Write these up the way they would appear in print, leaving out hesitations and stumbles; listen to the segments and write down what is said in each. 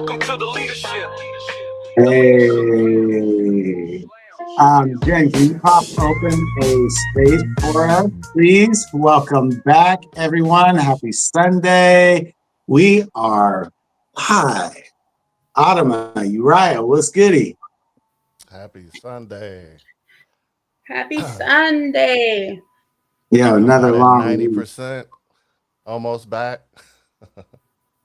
Welcome to the leadership. Hey, Jen, can you pop open a space for us, please? Welcome back, everyone. Happy Sunday. We are live. Adama, Uriah, what's goody? Happy Sunday. Happy Sunday. Yeah, I'm another about at long week. 90%, almost back.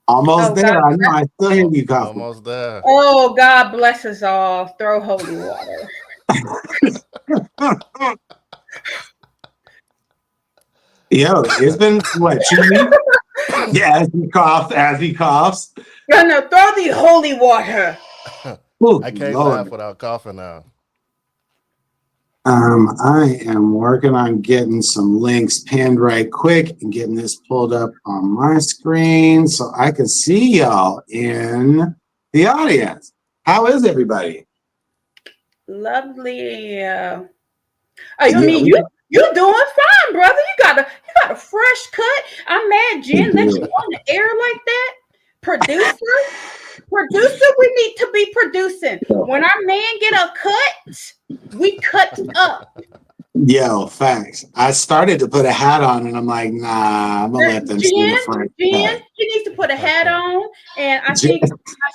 Almost Oh God, there. I know. I still hear you coughing. Almost there. oh God bless us all. Throw holy water. Yo, it's been what, 2 weeks? Yeah, as he coughs. No, no, throw the holy water. Oh, I can't laugh Lord. without coughing now. I am working on getting some links pinned right quick and getting this pulled up on my screen so I can see y'all in the audience. How is everybody? Lovely. I Yeah, mean, you're doing fine, brother. You got a fresh cut. I'm mad Jen let you on the air like that. Producer, we need to be producing. When our man get a cut, we cut up. Yo, facts. I started to put a hat on and I'm like, nah, I'm gonna let them see the front. Jen, she needs to put a hat on. And I think,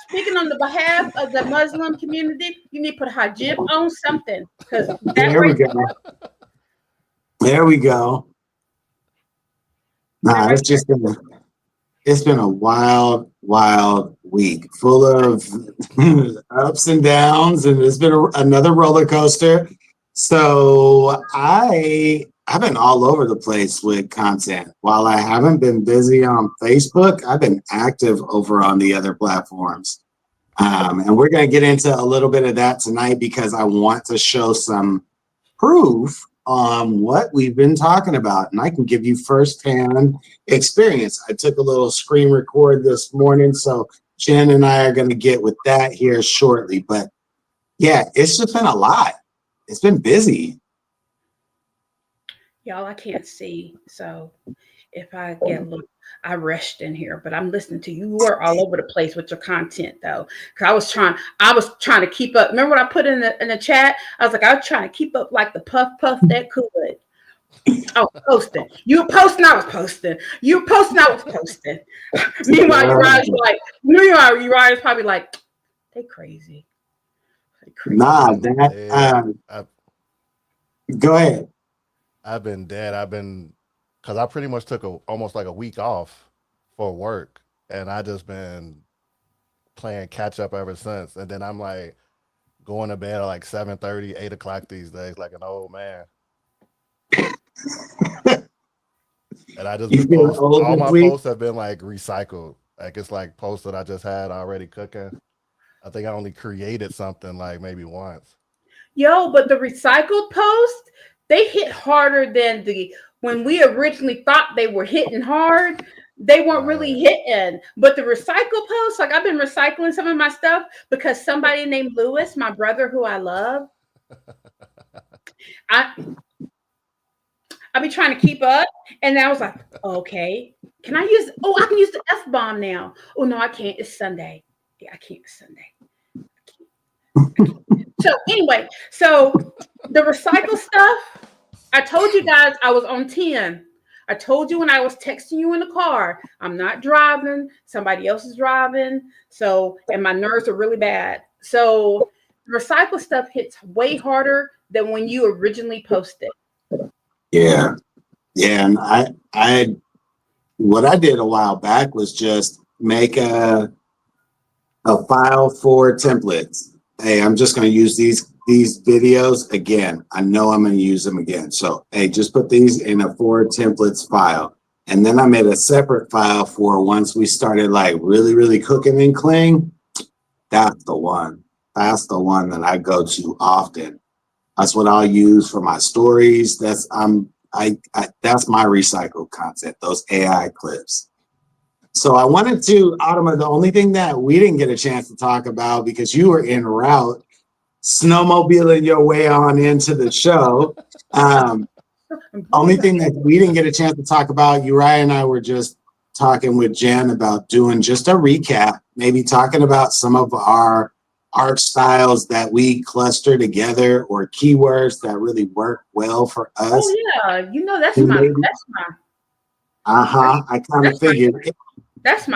speaking on the behalf of the Muslim community, you need to put a hijab on something. Because There we go. There we go. Nah, it's been a wild week full of ups and downs, and it's been another roller coaster. So I've been all over the place with content. While I haven't been busy on Facebook, I've been active over on the other platforms. And we're going to get into a little bit of that tonight because I want to show some proof on what we've been talking about. And I can give you firsthand experience. I took a little screen record this morning, so Jen and I are going to get with that here shortly. But yeah, it's just been a lot. It's been busy. Y'all, I can't see. So if I get a little, I rushed in here, but I'm listening to you. You are all over the place with your content though. Cause I was trying to keep up. Remember what I put in the chat? I was trying to keep up like the puff that could. I was posting. You were posting, I was posting. You were posting, I was posting. Meanwhile, Uriah's probably like, they crazy. Nah, go ahead. I've been dead. Because I pretty much took almost like a week off for work. And I just been playing catch up ever since. And then I'm like going to bed at like 7:30, 8 o'clock these days, like an old man. And I just been post, all my posts have been like recycled. Like it's like posts that I just had already cooking. I think I only created something like maybe once. Yo, but the recycled post, they hit harder than when we originally thought they were hitting hard. They weren't really hitting. But the recycled posts, like I've been recycling some of my stuff because somebody named Lewis, my brother who I love, I've been trying to keep up. And I was like, okay, I can use the F-bomb now. Oh, no, I can't. It's Sunday. Yeah, I can't. It's Sunday. So anyway, the recycle stuff, I told you guys I was on 10. I told you when I was texting you in the car, I'm not driving. Somebody else is driving. And my nerves are really bad. So recycle stuff hits way harder than when you originally posted. Yeah. And what I did a while back was just make a file for templates. Hey, I'm just going to use these videos again. I know I'm going to use them again. So, hey, just put these in a 4 templates file. And then I made a separate file for once we started like really, really cooking and clean. That's the one. That's the one that I go to often. That's what I'll use for my stories. That's my recycled content, those AI clips. So I wanted to, Adama, the only thing that we didn't get a chance to talk about because you were en route, snowmobiling your way on into the show. Only thing that we didn't get a chance to talk about, Uriah and I were just talking with Jen about doing just a recap, maybe talking about some of our art styles that we cluster together or keywords that really work well for us. Oh yeah, you know And maybe- I kind of that's my- figured. that's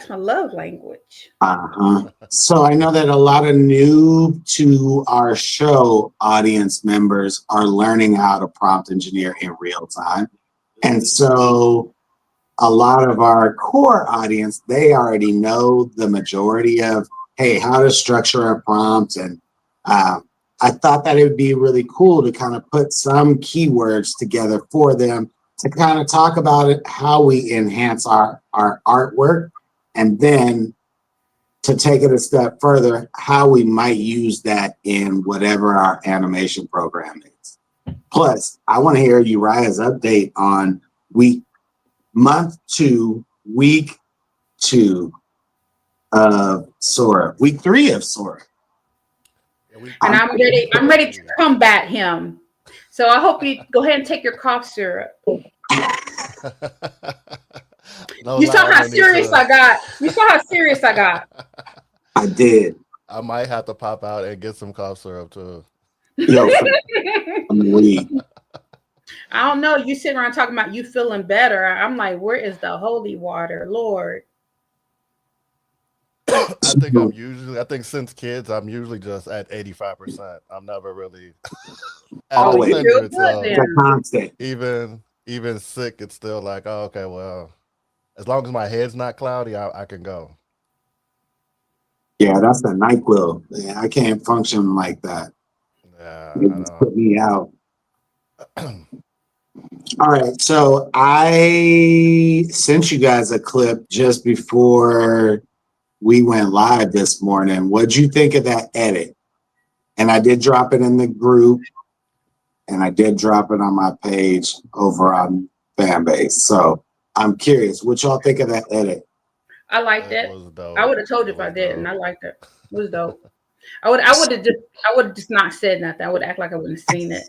my love language. So I know that a lot of new to our show audience members are learning how to prompt engineer in real time. And so a lot of our core audience, they already know the majority of, hey, how to structure a prompt. And I thought that it would be really cool to kind of put some keywords together for them to kind of talk about it, how we enhance our artwork, and then to take it a step further, how we might use that in whatever our animation program is. Plus, I want to hear Uriah's update on month 2, week 2 of Sora, week 3 of Sora. And I'm ready to combat him. So I hope you go ahead and take your cough syrup. No You saw lie, how I need serious to- I got. You saw how serious I got. I did. I might have to pop out and get some cough syrup too. Yo, I'm weak. I don't know. You sitting around talking about you feeling better. I'm like, where is the holy water, Lord? I think since kids, I'm usually just at 85%. I'm never really at Always. 100. You're good So It's a constant. even sick, it's still like, oh, okay, well, as long as my head's not cloudy, I can go. Yeah, that's the NyQuil. Yeah, I can't function like that. Yeah, It I just know. put me out. All right, so I sent you guys a clip just before we went live this morning. What'd you think of that edit? And I did drop it in the group, and I did drop it on my page over on Fanbase. So I'm curious, what y'all think of that edit? I liked It it. was dope. I would have told you if It I was didn't. dope. I liked it. It was dope. I would have just not said nothing. I would act like I wouldn't have seen it.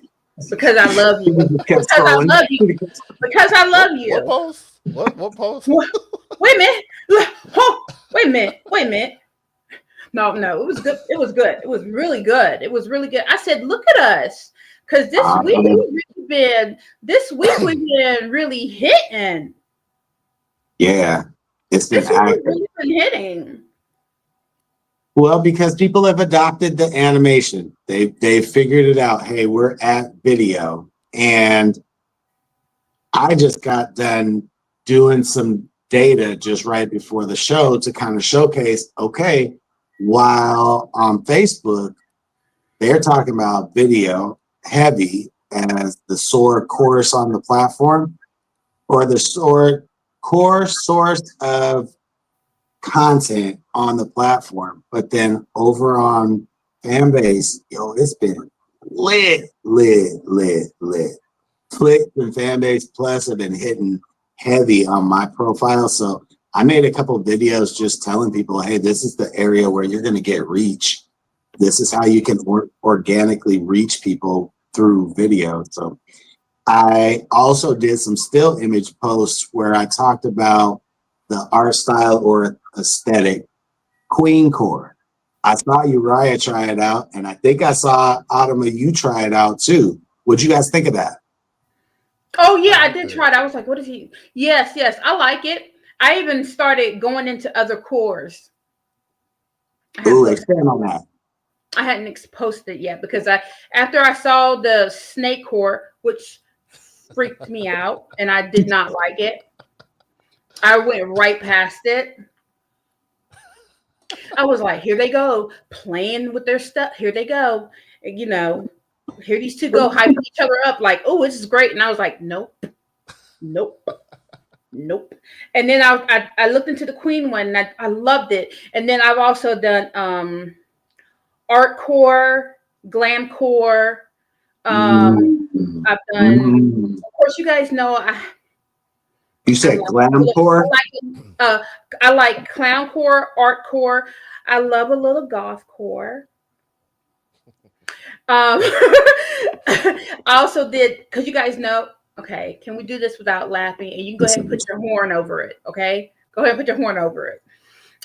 Because I love you. Because I love you. Because I love What you. post? What post? Wait a minute. Wait a minute. Wait a minute. No, it was good. It was good. It was really good. It was really good. I said, look at us. Because this week we've been really hitting. Yeah, it's been This week active. we've really been hitting. Well, because people have adopted the animation. They figured it out. Hey, we're at video. And I just got done doing some data just right before the show to kind of showcase, okay, while on Facebook, they're talking about video heavy as the SOAR course on the platform, or the SOAR core source of content on the platform. But then over on Fanbase, it's been lit. Click and Fanbase Plus have been hitting heavy on my profile. So I made a couple of videos just telling people, hey, this is the area where you're going to get reach. This is how you can organically reach people through video. So I also did some still image posts where I talked about the art style or aesthetic Queen Core. I saw Uriah try it out, and I think I saw Autumn, you try it out too. What'd you guys think of that? Oh yeah, I did try it. I was like, what is he? Yes, I like it. I even started going into other cores. Ooh, expand on that. I hadn't posted it yet because after I saw the snake core, which freaked me out and I did not like it, I went right past it. I was like, here they go, playing with their stuff. Here they go. You know, here these two go hyping each other up like, oh, this is great. And I was like, nope. And then I looked into the Queen one and I loved it. And then I've also done art core, glam core. I've done, of course, you guys know you said glam core? I like clown core, art core. I love a little goth core. I also did, because you guys know, Okay, can we do this without laughing? And you can go ahead and put your horn over it. Okay, go ahead and put your horn over it.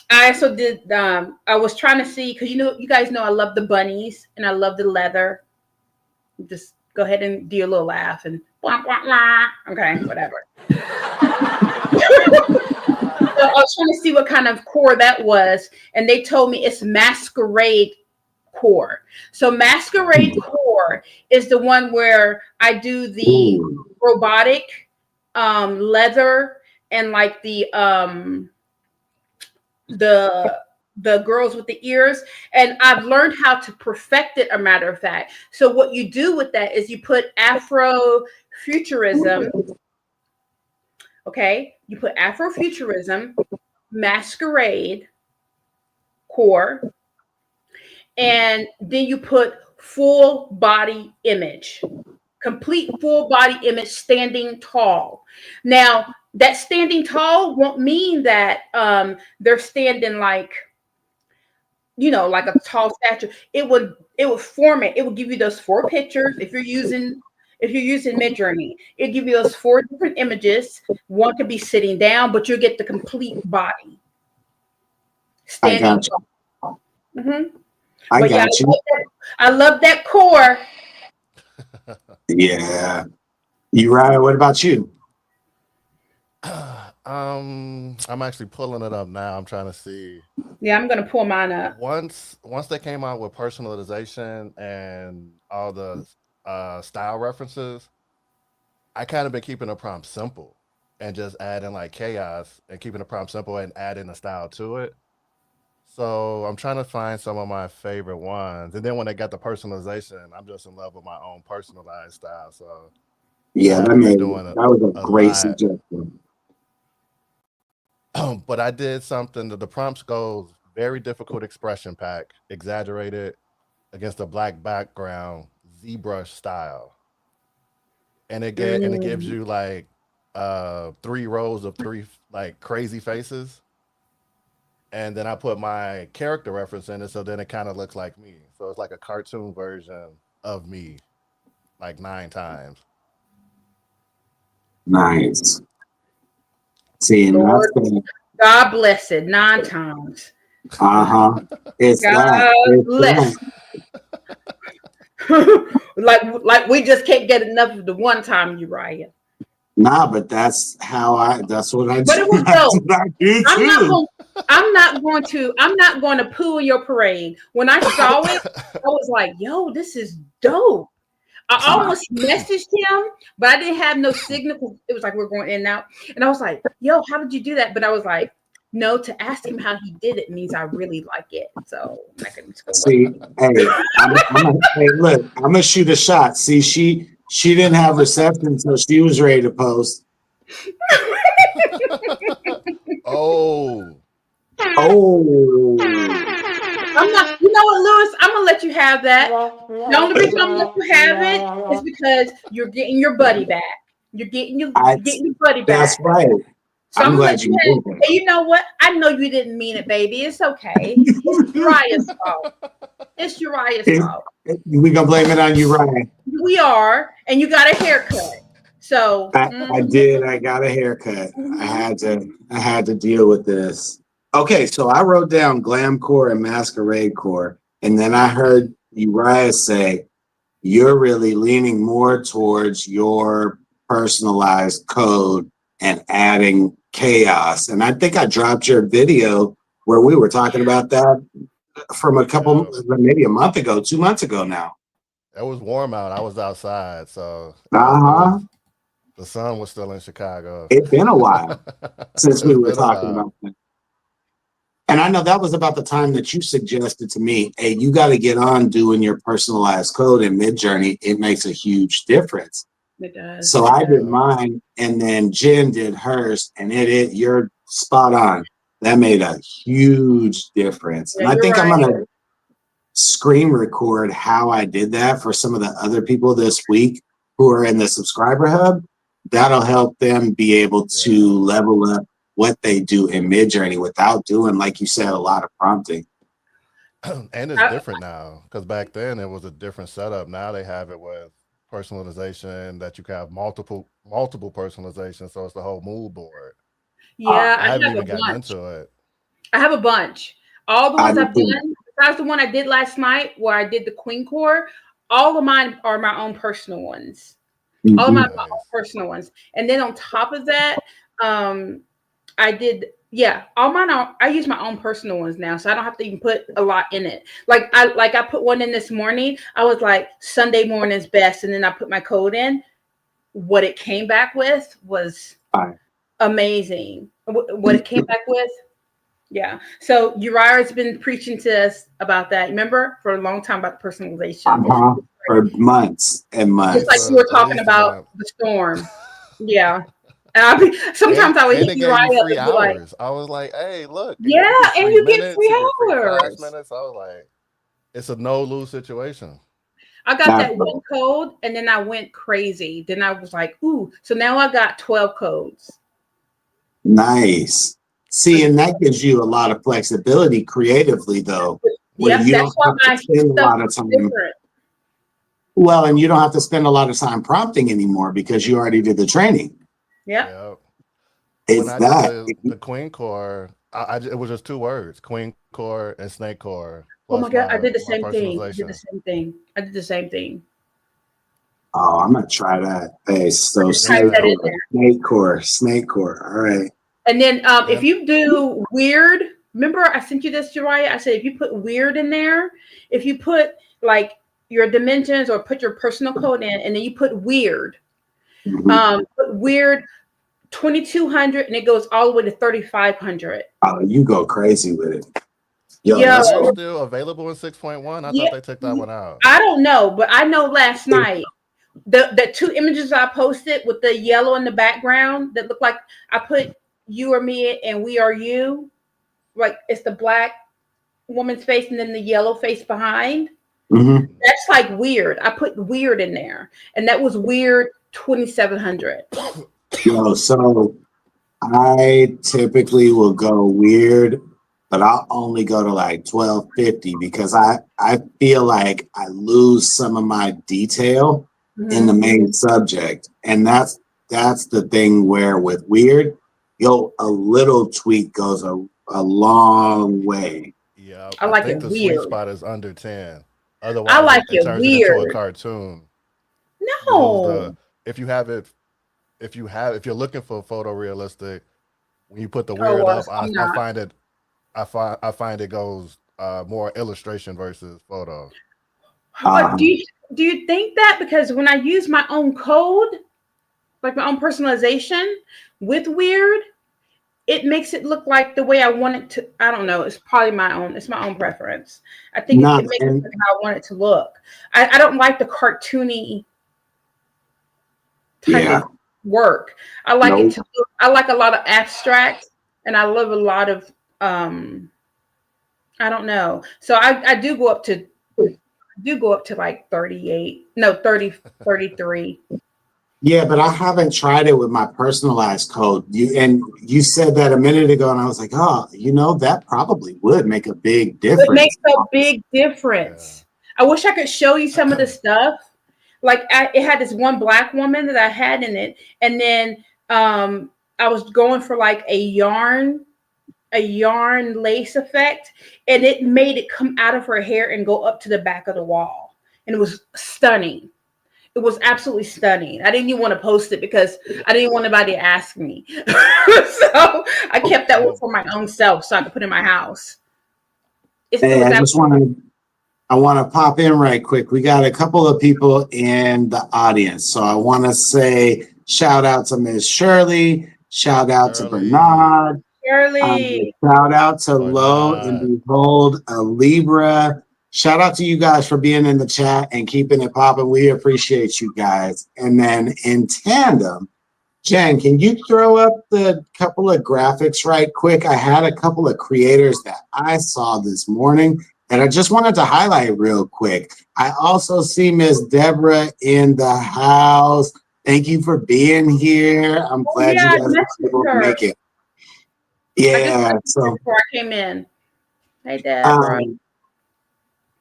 I also did. I was trying to see because you guys know I love the bunnies and I love the leather. Just go ahead and do a little laugh and blah, blah, blah. Okay, whatever. So I was trying to see what kind of core that was, and they told me it's masquerade core. So masquerade core is the one where I do the robotic leather and like the girls with the ears, and I've learned how to perfect it, a matter of fact. So what you do with that is you put Afrofuturism. Okay, you put Afrofuturism, masquerade core, and then you put full body image, complete full body image, standing tall. Now that standing tall won't mean that they're standing like, like a tall statue. It would form it. It would give you those 4 pictures if you're using Midjourney. It'll give you those 4 different images. One could be sitting down, but you'll get the complete body. Standing. I got you. Mm-hmm. I got you. I love that core. Yeah. Uriah, what about you? I'm actually pulling it up now. I'm trying to see. Yeah, I'm gonna pull mine up. Once they came out with personalization and all the style references, I kind of been keeping the prompt simple and just adding like chaos and keeping the prompt simple and adding a style to it. So I'm trying to find some of my favorite ones. And then when they got the personalization, I'm just in love with my own personalized style. So yeah, that was a great suggestion. But I did something that the prompts goes very difficult expression pack, exaggerated against a black background, ZBrush style. And it gives you like 3 rows of 3 like crazy faces. And then I put my character reference in it, so then it kind of looks like me. So it's like a cartoon version of me, like 9 times. Nice. See, Lord, God bless it, 9 times. It's God bless. like we just can't get enough of the one time, Uriah. Nah, but that's what I do. But it was dope. I'm not going to poo your parade. When I saw it, I was like, yo, this is dope. I almost messaged him, but I didn't have no signal. It was like we're going in and out. And I was like, yo, how did you do that? But I was like, no, to ask him how he did it means I really like it. So I can just go. See, hey, look, I'm gonna shoot a shot. See, she didn't have reception until she was ready to post. Oh. I'm not, you know what, Lewis? I'm gonna let you have that. The only reason I'm gonna let you have it is because you're getting your buddy back. You're getting your buddy back. That's right. So I'm glad you did that. Hey, you know what? I know you didn't mean it, baby. It's okay. It's Uriah's fault. It's Uriah's fault. We gonna blame it on Uriah. We are, and you got a haircut. So I did. I got a haircut. I had to deal with this. Okay, so I wrote down glam core and masquerade core, and then I heard Uriah say, you're really leaning more towards your personalized code and adding chaos. And I think I dropped your video where we were talking about that from maybe a month ago, 2 months ago now. It was warm out. I was outside, so the sun was still in Chicago. It's been a while since we were talking about that. And I know that was about the time that you suggested to me, hey, you got to get on doing your personalized code in Midjourney. It makes a huge difference. It does. So I did mine, and then Jen did hers, and you're spot on. That made a huge difference. Yeah, and I think right. I'm going to screen record how I did that for some of the other people this week who are in the subscriber hub. That'll help them be able to level up what they do in Midjourney without doing, like you said, a lot of prompting. And it's different now, because back then it was a different setup. Now they have it with personalization that you can have multiple personalization. So it's the whole mood board. Yeah, I I haven't have a even gotten bunch. into it. I have a bunch. All the I ones do I've too. done, besides the one I did last night where I did the Queen Core, all of mine are my own personal ones. All of mine Mhm. are my own Nice. personal ones. And then on top of that, I did, yeah, all mine are, I use my own personal ones now, so I don't have to even put a lot in it. Like I put one in this morning. I was like, Sunday morning's best, and then I put my code in. What it came back with was Fine. amazing. What it came back with, yeah. So Uriah has been preaching to us about that. Remember, for a long time about the personalization. Uh-huh. For months and Just It's like months. you were at talking least a about month. the storm. Yeah. And sometimes I would And hit it gave you Uriah up free and be like, hours. I was like, hey, look, yeah, you get and free you get minutes, you free get free class hours. minutes. I was like, it's a no lose situation. I got That's that one code and then I went crazy. Then I was like, ooh, so now I got 12 codes. nice. See, and that gives you a lot of flexibility creatively, though, where Yep, you that's don't why have to my spend a stuff lot of is time. different. Well, and you don't have to spend a lot of time prompting anymore because you already did the training. Yep. Yeah. When It's I did that. the Queen Core, it was just 2 words: Queen Core and Snake Core, Oh my plus God, I did the my same thing. I did the personalization. same thing. I did the same thing. Oh, I'm gonna try that. Hey, so Just type snake that in Yeah. core, there. snake core, snake core. All right. And then if And you do weird, remember I sent you this, Jariah? I said if you put weird in there, if you put like your dimensions or put your personal code in, and then you put weird, Mhm. put weird 2200, and it goes all the way to 3500. Oh, you go crazy with it. Yo, Yo, that's we're cool. still available in 6.1. I yeah, thought they took that one out. I don't know, but I know last night the two images I posted with the yellow in the background that look like I put you or me and we are you, like it's the black woman's face and then the yellow face behind. Mhm. That's like weird. I put weird in there, and that was weird 2700. Yo, so I typically will go weird, but I'll only go to like 1250 because I feel like I lose some of my detail in the main subject. And that's the thing where with weird, a little tweak goes a long way. Yeah, I I like think it the sweet weird. spot is under 10. I Otherwise, like it it turns it into a weird. cartoon. You lose No. the if you have it if you're looking for photorealistic, when you put the Oh, weird well, up, I'm I not. find it I find it goes more illustration versus photo. Uh, Do you think that because when I use my own code, like my own personalization with weird, it makes it look like the way I want it to. I don't know. It's probably my own. It's my own preference. I think it not makes it and look how I want it to look. I don't like the cartoony type yeah, of work. I like it nope. to look. I like a lot of abstract, and I love a lot of. um I don't know. So I do go up to like 38. No, 30, 33. Yeah, but I haven't tried it with my personalized code. You said that a minute ago, and I was like, oh, that probably would make a big It makes difference. a big Yeah. difference. I wish I could show you some of the stuff. Like it had this one black woman that I had in it, and then I was going for like a yarn lace effect, and it made it come out of her hair and go up to the back of the wall, and it was stunning. It was absolutely stunning. I didn't even want to post it because I didn't want anybody to ask me. So I kept that one Well, for my own self so I could put it in my house. It Hey, was I want to pop in right quick. We got a couple of people in the audience, so I want to say shout out to Miss Shirley, shout out to Shirley, Bernard, Shirley. shout out to Lo and Bernard. Behold, a Libra. Shout out to you guys for being in the chat and keeping it popping. We appreciate you guys. And then in tandem, Jen, can you throw up the couple of graphics right quick? I had a couple of creators that I saw this morning that I just wanted to highlight real quick. I also see Miss Deborah in the house. Thank you for being here. I'm Oh glad you yeah, I guys were able messaged to her. make it. I just Yeah, messaged her so before I came in. Hey Deborah. um,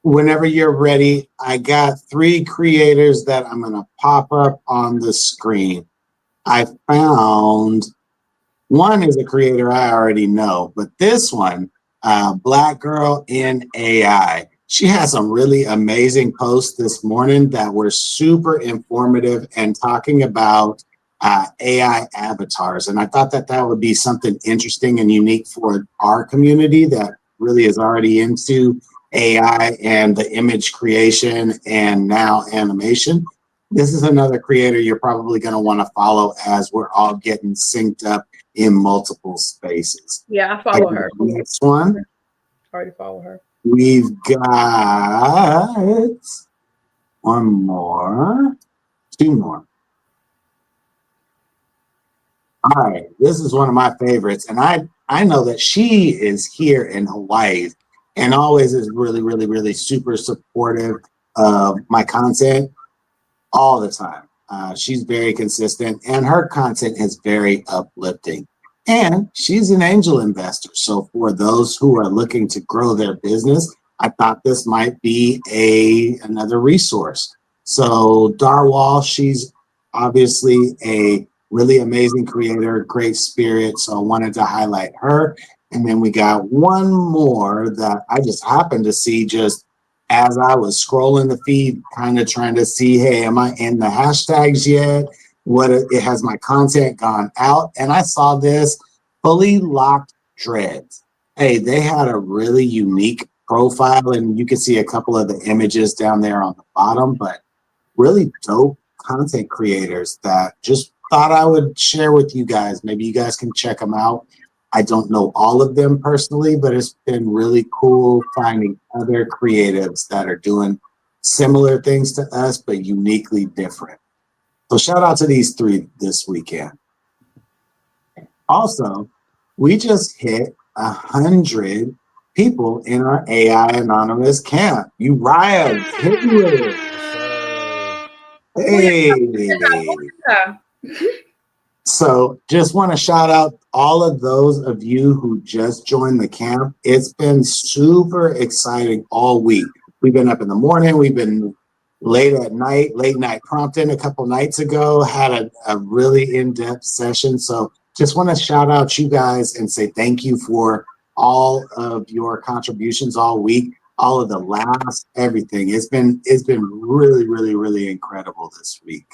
whenever you're ready, I got 3 creators that I'm going to pop up on the screen. I found one is a creator I already know, but this one, Black Girl in AI, she has some really amazing posts this morning that were super informative and talking about AI avatars. And I thought that that would be something interesting and unique for our community that really is already into AI and the image creation and now animation. This is another creator you're probably going to want to follow as we're all getting synced up in multiple spaces. Yeah, I follow her. Next one, Already follow her. we've got one more, 2 more. All right, this is one of my favorites, and I know that she is here in Hawaii and always is really super supportive of my content all the time. She's very consistent, and her content is very uplifting. And she's an angel investor. So for those who are looking to grow their business, I thought this might be another resource. So Darwal, she's obviously a really amazing creator, great spirit. So I wanted to highlight her. And then we got one more that I just happened to see just as I was scrolling the feed, kind of trying to see, hey, am I in the hashtags yet? What it has my content gone out? And I saw this Fully Locked Dreads. Hey, they had a really unique profile, and you can see a couple of the images down there on the bottom, but really dope content creators that just thought I would share with you guys. Maybe you guys can check them out. I don't know all of them personally, but it's been really cool finding other creatives that are doing similar things to us, but uniquely different. So shout out to these 3 this weekend. Also, we just hit 100 people in our AI Anonymous camp. Uriah, hit me with it. Hey. Yeah. So just want to shout out all of those of you who just joined the camp. It's been super exciting all week. We've been up in the morning. We've been late at night, late night prompting a couple nights ago, had a really in-depth session. So just want to shout out you guys and say thank you for all of your contributions all week, all of the laughs, everything. It's been really incredible this week.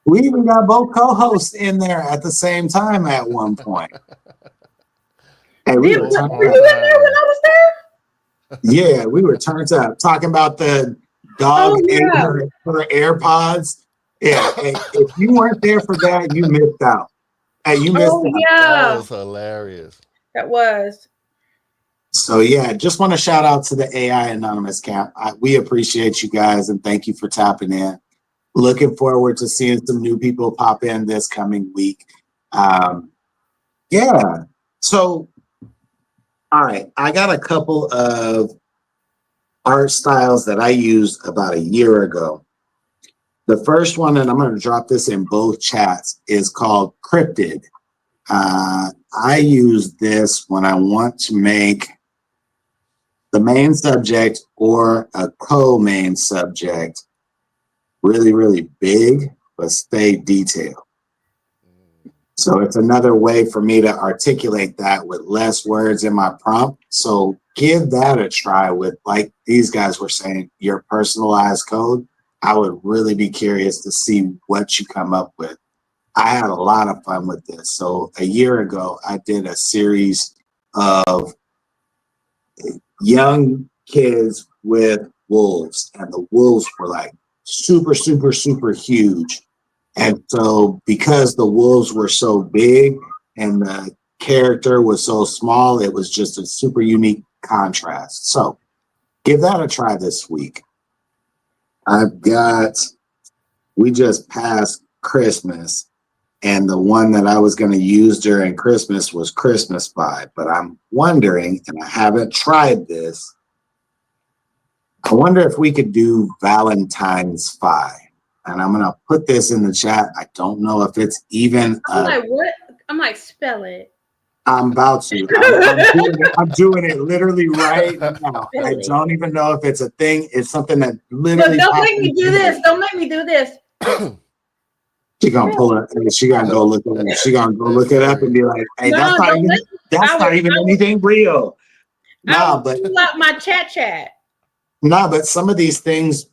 We even got both co-hosts in there at the same time at one point. Hey, Were you in there when I was there? Yeah, we were turned up talking about the dog ate her AirPods. Yeah, hey, if you weren't there for that, you missed out. Hey, you missed out. That Yeah, was hilarious. that was. So yeah, just want to shout out to the AI Anonymous camp. We appreciate you guys and thank you for tapping in. Looking forward to seeing some new people pop in this coming week. Yeah. So, all right, I got a couple of art styles that I used about a year ago. The first one, and I'm going to drop this in both chats, is called Cryptid. I use this when I want to make the main subject or a co-main subject really big, but stay detailed. So it's another way for me to articulate that with less words in my prompt. So give that a try with, like these guys were saying, your personalized code. I would really be curious to see what you come up with. I had a lot of fun with this. So a year ago, I did a series of young kids with wolves, and the wolves were like super huge. And so because the wolves were so big and the character was so small, it was just a super unique contrast. So give that a try this week. We just passed Christmas, and the one that I was going to use during Christmas was Christmas Vibe, but I'm wondering, and I haven't tried this, I wonder if we could do Valentine's Vibe. And I'm going to put this in the chat. I don't know if it's even. I'm like, what? I'm like, spell it. I'm about to. I'm doing it literally right now. I Really? don't even know if it's a thing. It's something that No, literally. don't popped make me into do me. this. Don't make me do this. She gonna pull it. She gonna go look it up. She gonna go look it up and be like, "Hey, No, that's not don't even. let me. That's I not will- even I will- anything real." I Nah, will but pull out my chat. but some of these things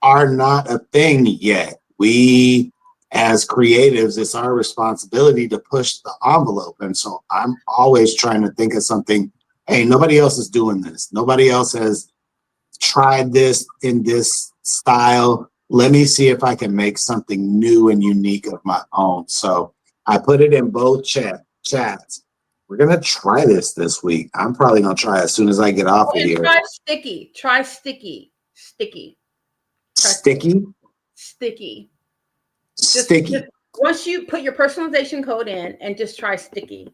are not a thing yet. We, as creatives, it's our responsibility to push the envelope. And so I'm always trying to think of something. Hey, nobody else is doing this. Nobody else has tried this in this style. Let me see if I can make something new and unique of my own. So I put it in both chats. We're gonna try this week. I'm probably gonna try as soon as I get off of And here. try sticky. Try sticky. Sticky. Sticky, Sticky. sticky. Once you put your personalization code in and just try sticky.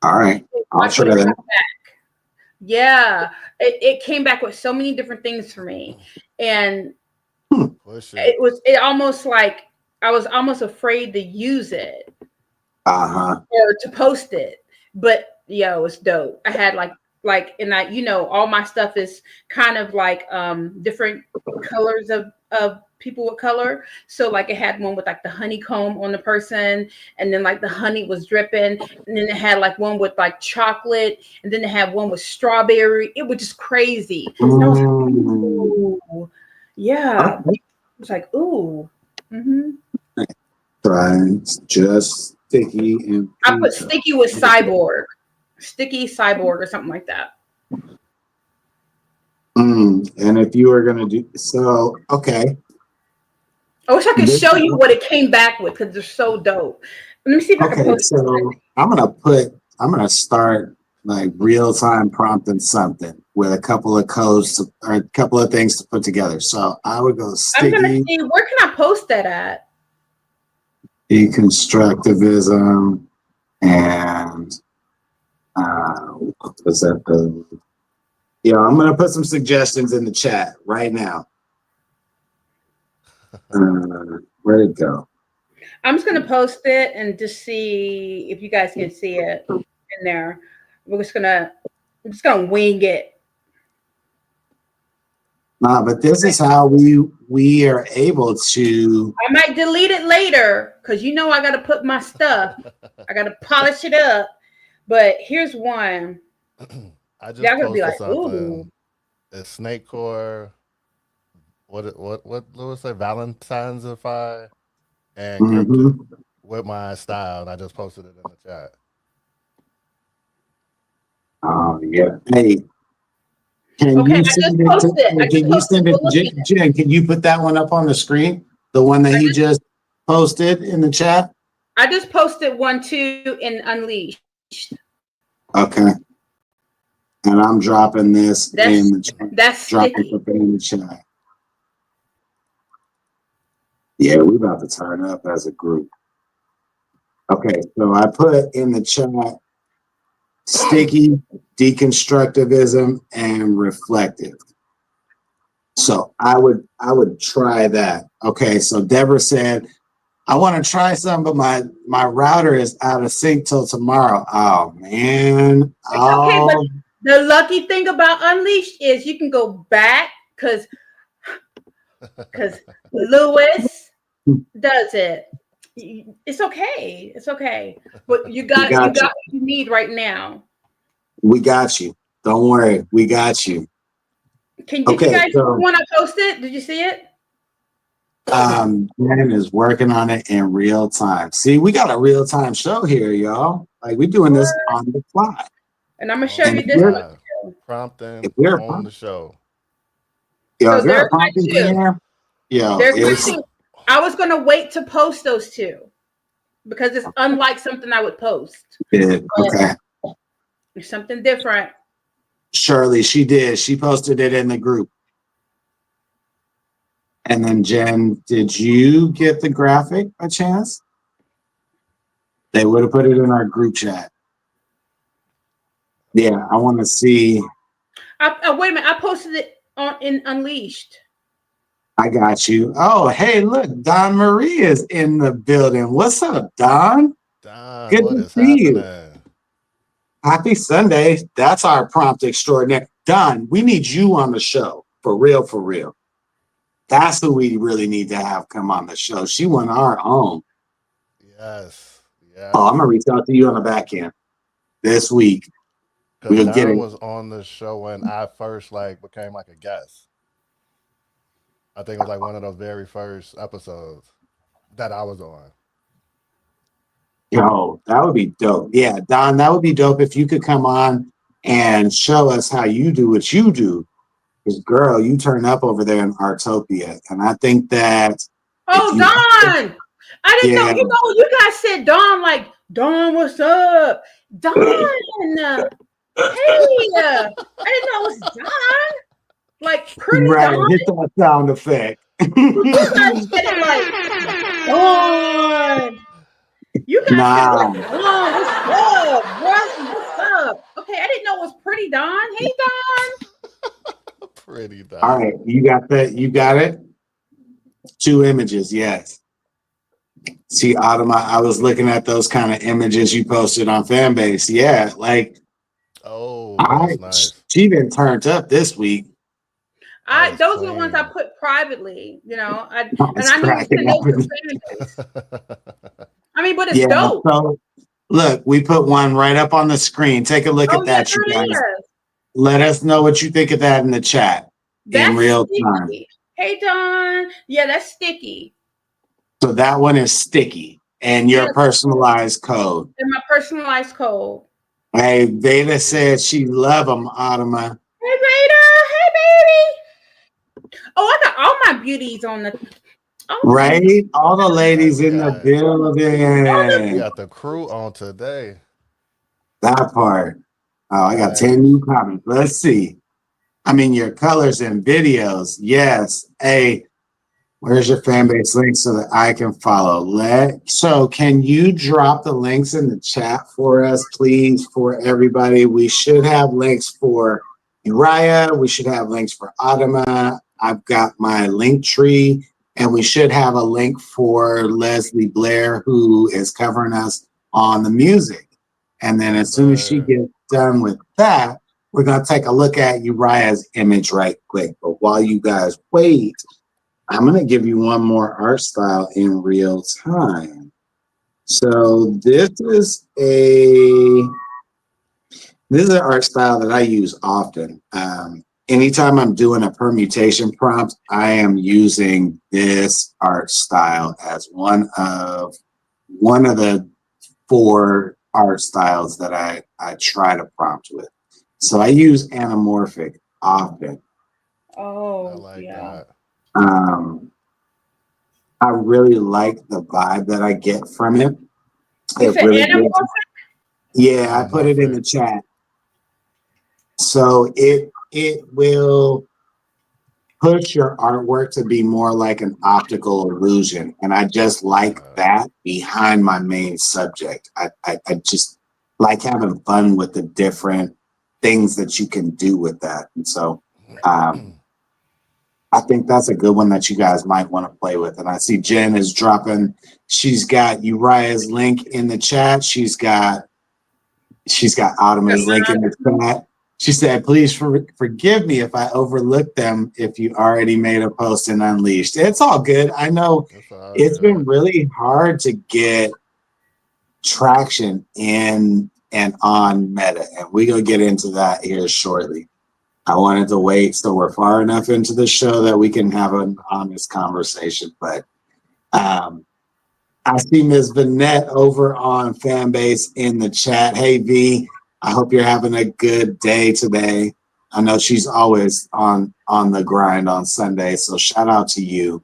All right, I'll Watch try what it that. comes back. Yeah, it came back with so many different things for me, and Push it. it almost like I was almost afraid to use it Uh-huh. or to post it. But yo, it's dope. I had like and I all my stuff is kind of like different colors of people with color. So like it had one with like the honeycomb on the person, and then like the honey was dripping, and then it had like one with like chocolate, and then it had one with strawberry. It was just crazy. And I was like, ooh, yeah. Okay. It was like, ooh. Mm-hmm. Try just sticky and I put sticky with cyborg, sticky cyborg or something like that. And if you were gonna do so, okay. I wish I could show you what it came back with because they're so dope. Let me see if I can Okay, post it. so I'm gonna start like real-time prompting something with a couple of codes or a couple of things to put together. So I would go I'm gonna sticky, see where can I post that at? deconstructivism, and what was that I'm gonna put some suggestions in the chat right now. Where'd it go? I'm just gonna post it and just see if you guys can see it in there. I'm just gonna wing it. Nah, but this is how we are able to. I might delete it later because I gotta put my stuff. I gotta polish it up. But here's one. I just Y'all gonna be posted like, ooh. something. It's Snake Core. What Lewis say? Valentine'sify and cryptid with my style, and I just posted it in the chat. Oh yeah. Hey, can Okay, you I send just it posted it. I to? Can just you posted send it. it, Go look at it. Jen? Can you put that one up on the screen? The one that he just posted in the chat. I just posted one too in Unleashed. Okay. And I'm dropping this in the chat. That's Dropping sticky. something in the chat. Yeah, we about to turn up as a group. Okay, so I put in the chat sticky, deconstructivism, and reflective. So I would try that. Okay, so Deborah said, I want to try some, but my router is out of sync till tomorrow. Oh man. Okay, but the lucky thing about Unleashed is you can go back because Lewis does it. It's okay. It's okay. But you got what you need right now. We got you. Don't worry. We got you. Did you guys want to post it? Did you see it? Ben is working on it in real time. See, we got a real time show here, y'all. Like we're doing this on the fly. And I'm gonna show you this one. Prompting on the show. Yo, if you're prompting here, yo, I was gonna wait to post those two because it's unlike something I would post. Okay. It's something different. Shirley, she did. She posted it in the group. And then Jen, did you get the graphic by chance? They would have put it in our group chat. Yeah, I want to see. Wait a minute, I posted it in Unleashed. I got you. Oh, hey, look, Don Marie is in the building. What's up, Don? Don, good to see you. Happy Sunday. That's our prompt extraordinaire. Don, we need you on the show. For real, for real. That's who we really need to have come on the show. She went our own. Yes. Yeah. Oh, I'm gonna reach out to you on the back end this week. Because We'll get Don it. was on the show when I first like became like a guest. I think it was like one of those very first episodes that I was on. Yo, that would be dope. Yeah, Don, that would be dope if you could come on and show us how you do what you do. Because, girl, you turn up over there in Artopia. And I think that. Oh, if you- Dawn! I didn't know. Yeah. You know, you guys said Dawn, like, Dawn, what's up? Dawn! Hey! I didn't know it was Dawn. Like, pretty Right, Dawn. hit that sound effect. You guys said it like, Dawn. You guys Nah. said like, Dawn, what's up? What's up? Okay, I didn't know it was pretty Dawn. Hey, Dawn. Pretty Don. All right, you got that? You got it? 2 images, yes. See, Autumn, I was looking at those kind of images you posted on Fanbase. Yeah, like Oh, that's nice. she been turned up this week. That's Those are the ones I clean. put privately, you know. And It's I need to cracking send those up. to Fanbase. I mean, but it's Yeah, dope. so look, we put one right up on the screen. Take a look Oh, at yeah, that, you there it guys. is. Let us know what you think of that in the chat That's in real sticky. time. Hey, Dawn. Yeah, that's sticky. So that one is sticky and your Yes. personalized code. And my personalized code. Hey, Veda said she love them, Autumn. Hey, Rita. Hey, baby. Oh, I got all my beauties on the. Oh, Right? All the ladies we in the got- building. We got the crew on today. That part. Oh, I got Nice. 10 new comments. Let's see. I mean, your colors and videos. Yes. Hey, where's your fan base link so that I can follow? So can you drop the links in the chat for us, please, for everybody? We should have links for Uriah. We should have links for Adama. I've got my link tree, and we should have a link for Leslie Blair, who is covering us on the music. And then as soon as she gets done with that, we're going to take a look at Uriah's image right quick. But while you guys wait, I'm going to give you one more art style in real time. So this is an art style that I use often. Anytime I'm doing a permutation prompt, I am using this art style as one of the 4 art styles that I try to prompt with. So I use anamorphic often. Oh, I like yeah. that. I really like the vibe that I get from it. You It said really anamorphic? gets- Yeah, I put it in the chat. So it will push your artwork to be more like an optical illusion. And I just like that behind my main subject. I just like having fun with the different things that you can do with that. And so I think that's a good one that you guys might want to play with. And I see Jen is dropping, she's got Uriah's link in the chat. She's got Autumn's link in the chat. She said, please forgive me if I overlooked them if you already made a post in Unleashed. It's all good. I know it's been really hard to get traction in and on Meta, and we're going to get into that here shortly. I wanted to wait so we're far enough into the show that we can have an honest conversation. But I see Ms. Vanette over on Fanbase in the chat. Hey, V, I hope you're having a good day today. I know she's always on the grind on Sunday, so shout out to you.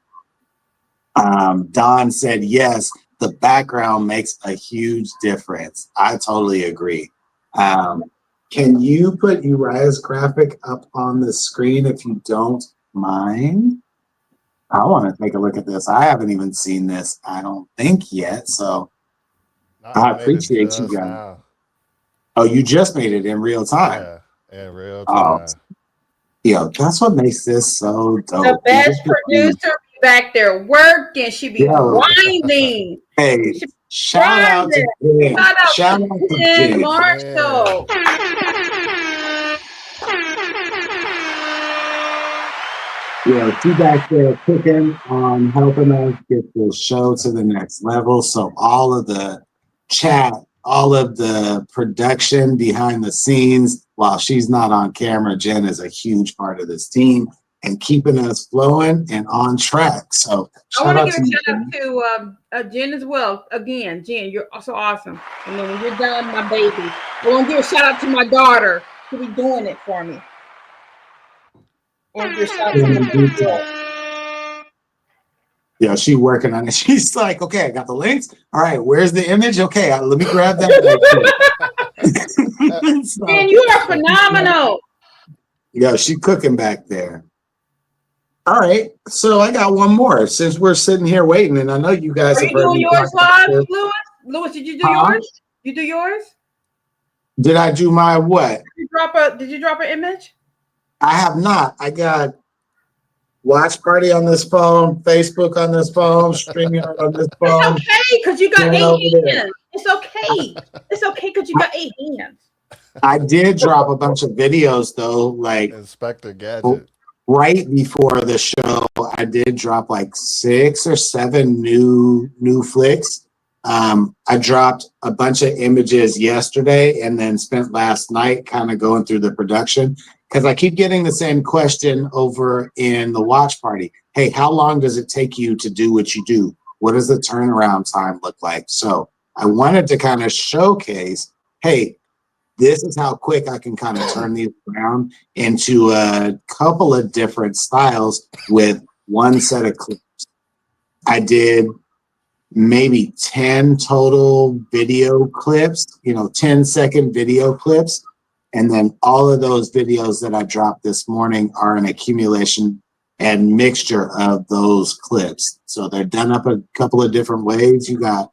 Don said, yes, the background makes a huge difference. I totally agree. Can you put Uriah's graphic up on the screen if you don't mind? I want to take a look at this. I haven't even seen this, I don't think yet. So I appreciate you guys. Now. Oh, you just made it in real time. Yeah, in real time. Yo, that's what makes this so dope. The best producer be back there working. She be grinding. Hey, Shout out to Jen. Shout out to Jen Jen. Marshall. Yeah, she back there cooking on helping us get the show to the next level. So all of the chat, all of the production behind the scenes, while she's not on camera, Jen is a huge part of this team and keeping us flowing and on track. So I want to give a you, shout out to Jen as well. Again, Jen, you're so awesome. And then when you're done, my baby, I want to give a shout out to my daughter who be doing it for me. I want to give a shout out to my baby girl. Yeah, she working on it. She's like, okay, I got the links. All right, where's the image? Okay, let me grab that. So, Jen, you are phenomenal. yeah, she cooking back there. All right, so I got one more since we're sitting here waiting, and I know you guys Are have you heard doing me yours talk about live, this. Lewis? Lewis, did you do Huh? yours? You do yours? Did I do my what? Did you drop an image? I have not. I got Watch Party on this phone, Facebook on this phone, StreamYard on this phone. It's okay because you got Jen over 8 there. hands. It's okay. It's okay because you got 8 hands. I did drop a bunch of videos though, like Inspector Gadget. right before the show. I did drop like 6 or 7 new flicks. I dropped a bunch of images yesterday and then spent last night kind of going through the production because I keep getting the same question over in the watch party. Hey, how long does it take you to do what you do? What does the turnaround time look like? So I wanted to kind of showcase, hey, this is how quick I can kind of turn these around into a couple of different styles with one set of clips. I did maybe 10 total video clips, 10-second video clips. And then all of those videos that I dropped this morning are an accumulation and mixture of those clips. So they're done up a couple of different ways. You got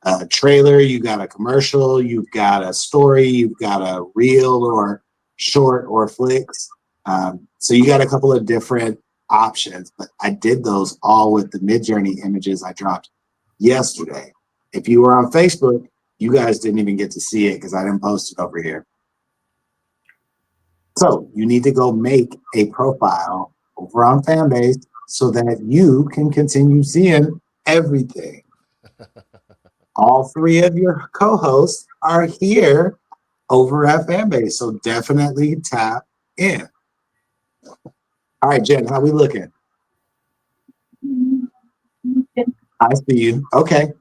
a trailer, you got a commercial, you've got a story, you've got a reel or short or flicks. So you got a couple of different options, but I did those all with the Midjourney images I dropped yesterday. If you were on Facebook, you guys didn't even get to see it because I didn't post it over here. So you need to go make a profile over on Fanbase so that you can continue seeing everything. All 3 of your co-hosts are here over at Fanbase, so definitely tap in. All right, Jen, how we looking? I see you. Okay.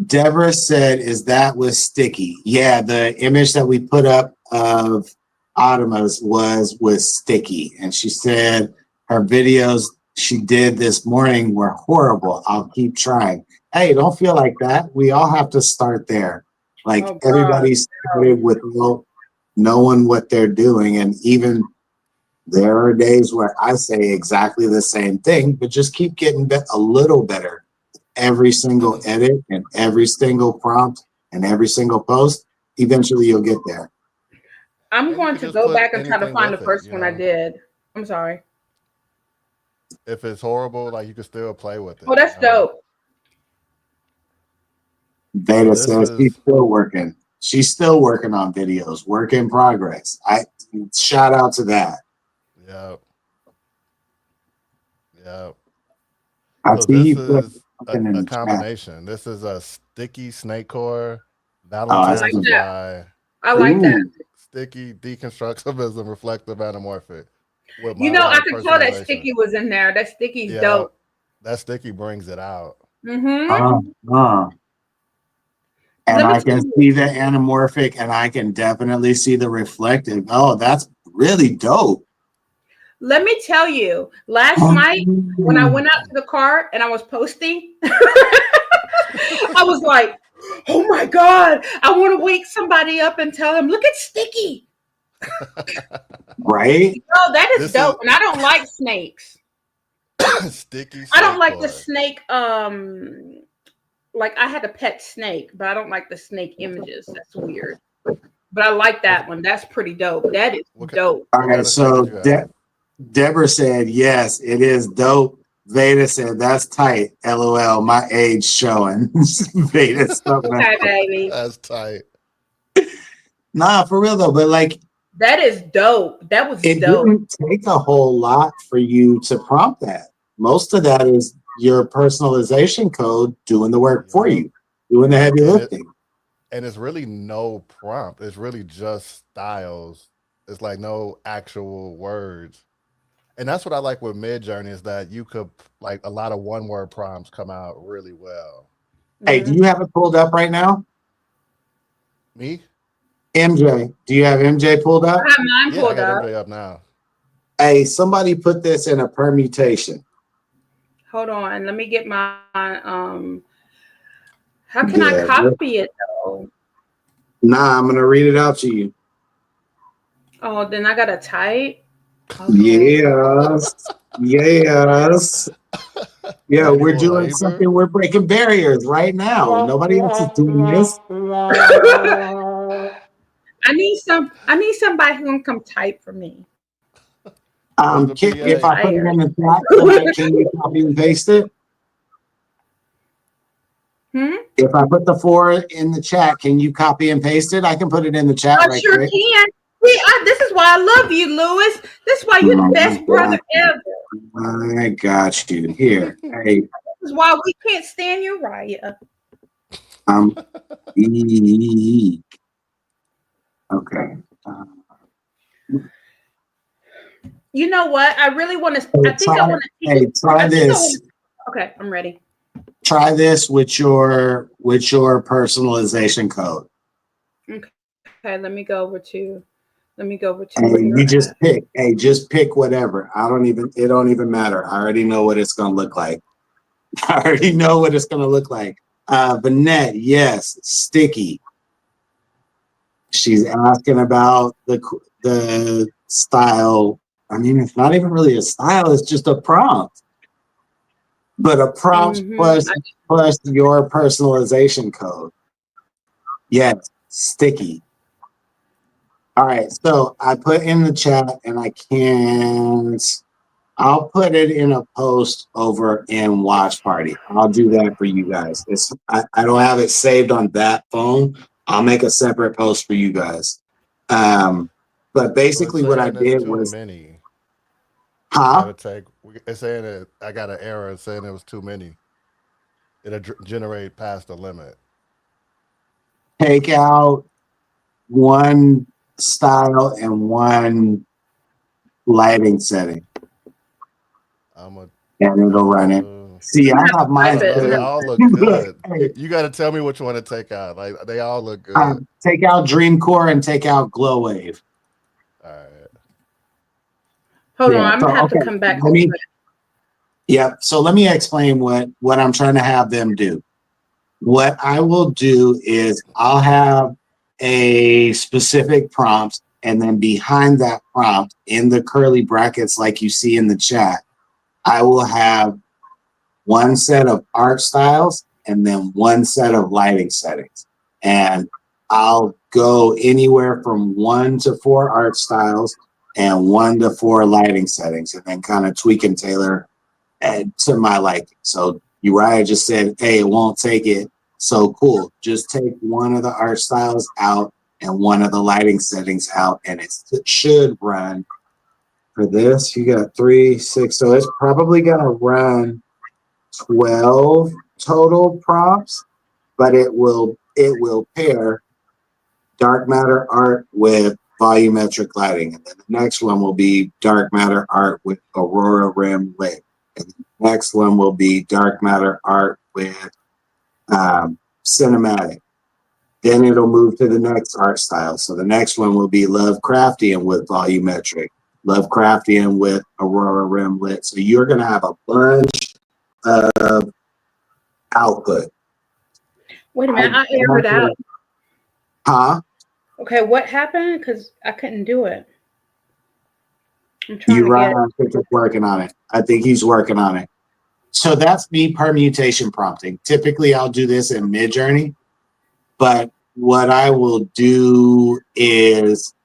Deborah said, is that was sticky? Yeah, the image that we put up of Automos was sticky. And she said her videos she did this morning were horrible. I'll keep trying. Hey, don't feel like that. We all have to start there. Like everybody started with knowing what they're doing. And even there are days where I say exactly the same thing, but just keep getting a little better. Every single edit and every single prompt and every single post, eventually you'll get there. I'm going to go back and try to find the first one I did. I'm sorry. If it's horrible, like you can still play with it. Oh, that's dope. Beta says she's still working. She's still working on videos. Work in progress. I shout out to that. Yep. I So see this is a combination. This is a sticky snake core, Valentine's I like that. Sticky deconstructivism reflective anamorphic. I could tell that sticky was in there. That sticky's dope. That sticky brings it out. And I can see the anamorphic and I can definitely see the reflective. Oh, that's really dope. Let me tell you, last night when I went out to the car and I was posting, I was like, oh my God, I want to wake somebody up and tell them, look at Sticky. Right? Oh, that is dope. And I don't like snakes. Sticky. I don't like the snake. Like I had a pet snake, but I don't like the snake images. That's weird. But I like that one. That's pretty dope. That is dope. All right. So Deborah said, yes, it is dope. Veda said, that's tight. LOL, my age showing. Veda, something Okay, else. baby. That's tight. Nah, for real though. But like, That is dope. That was it dope. didn't take a whole lot for you to prompt that. Most of that is your personalization code doing the work for Yup. you, doing the heavy And lifting. it's really no prompt. It's really just styles. It's like no actual words. And that's what I like with Mid Journey is that you could like a lot of one word prompts come out really well. Hey, do Mhm. you have it pulled up right now? Me? MJ, do you have MJ pulled I up? have mine Yeah, I pulled got up. MJ up now. Hey, somebody put this in a permutation. Hold on. Let me get my how can I Yeah. copy it though? Nah, I'm gonna read it out to you. Oh, then I gotta type. Okay. Yes. Yes. Yeah, Manual we're doing labor. something. We're breaking barriers right now. Nobody else is doing this. I need somebody who can come type for me. Where's the Kip, if PA? I put it in the chat tonight, can you copy and paste it? If I put the 4 in the chat, can you copy and paste it? I can put it in the chat I right sure quick. can. See, this is why I love you, Lewis. This is why you're the best brother ever. I got you here. Hey, This is why we can't stand you, Raya. eek. Okay. You know what? I really want to. I think I want to teach. Hey, try I think I this. want. Okay, I'm ready. Try this with your personalization code. Okay, let me go over to. Let me go over to. And where you you're just at. pick. Hey, just pick whatever. It don't even matter. I already know what it's gonna look like. I already know what it's gonna look like. Vanette, yes, sticky. She's asking about the style. I mean, it's not even really a style, it's just a prompt. But a prompt plus your personalization code. Yes, sticky. All right, so I put in the chat and I'll put it in a post over in Watch Party. I'll do that for you guys. I don't have it saved on that phone. I'll make a separate post for you guys. But basically what I did too was, many. huh? It's saying that I got an error saying it was too many. It'll generate past the limit. Take out one style and one lighting setting. And it'll run it. See, I have mine. They all look good. You got to tell me which one to take out. Like they all look good. Take out Dream Core and take out Glow Wave. All right. Hold on, I'm gonna have to come back. So let me explain what I'm trying to have them do. What I will do is I'll have a specific prompt, and then behind that prompt, in the curly brackets like you see in the chat, I will have one set of art styles and then one set of lighting settings. And I'll go anywhere from 1 to 4 art styles and 1 to 4 lighting settings, and then kind of tweak and tailor to my liking. So Uriah just said, hey, it won't take it. So cool. Just take one of the art styles out and one of the lighting settings out, and it should run. For this, you got 3, 6. So it's probably going to run 12 total prompts, but it will pair dark matter art with volumetric lighting. And then the next one will be dark matter art with Aurora Rim lit. And the next one will be dark matter art with cinematic. Then it'll move to the next art style. So the next one will be Lovecraftian with volumetric, Lovecraftian with Aurora Rim lit. So you're going to have a bunch of output. Wait a minute, I errored out. Huh? Okay, what happened? Because I couldn't do it. I'm trying to get it. I think he's working on it. I think he's working on it. So that's me permutation prompting. Typically, I'll do this in Midjourney, but what I will do is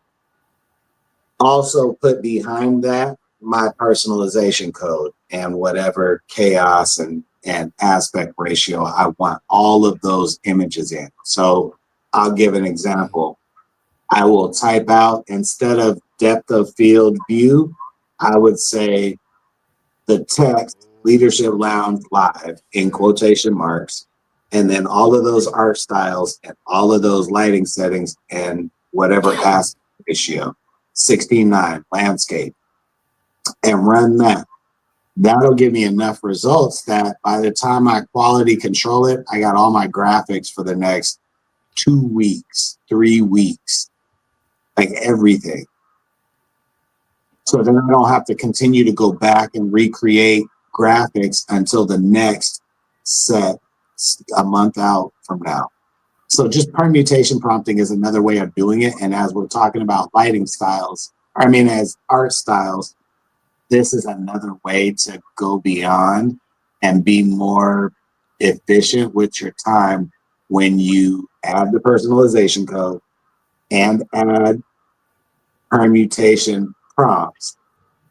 also put behind that my personalization code and whatever chaos and aspect ratio I want all of those images in. So I'll give an example. I will type out, instead of depth of field view, I would say the text Leadership Lounge Live in quotation marks, and then all of those art styles and all of those lighting settings and whatever aspect ratio, 16:9 landscape, and run that. That'll give me enough results that by the time I quality control it, I got all my graphics for the next 2 weeks, 3 weeks, like everything. So then I don't have to continue to go back and recreate graphics until the next set a month out from now. So just permutation prompting is another way of doing it. And as we're talking about lighting styles, as art styles, this is another way to go beyond and be more efficient with your time when you add the personalization code and add permutation prompts.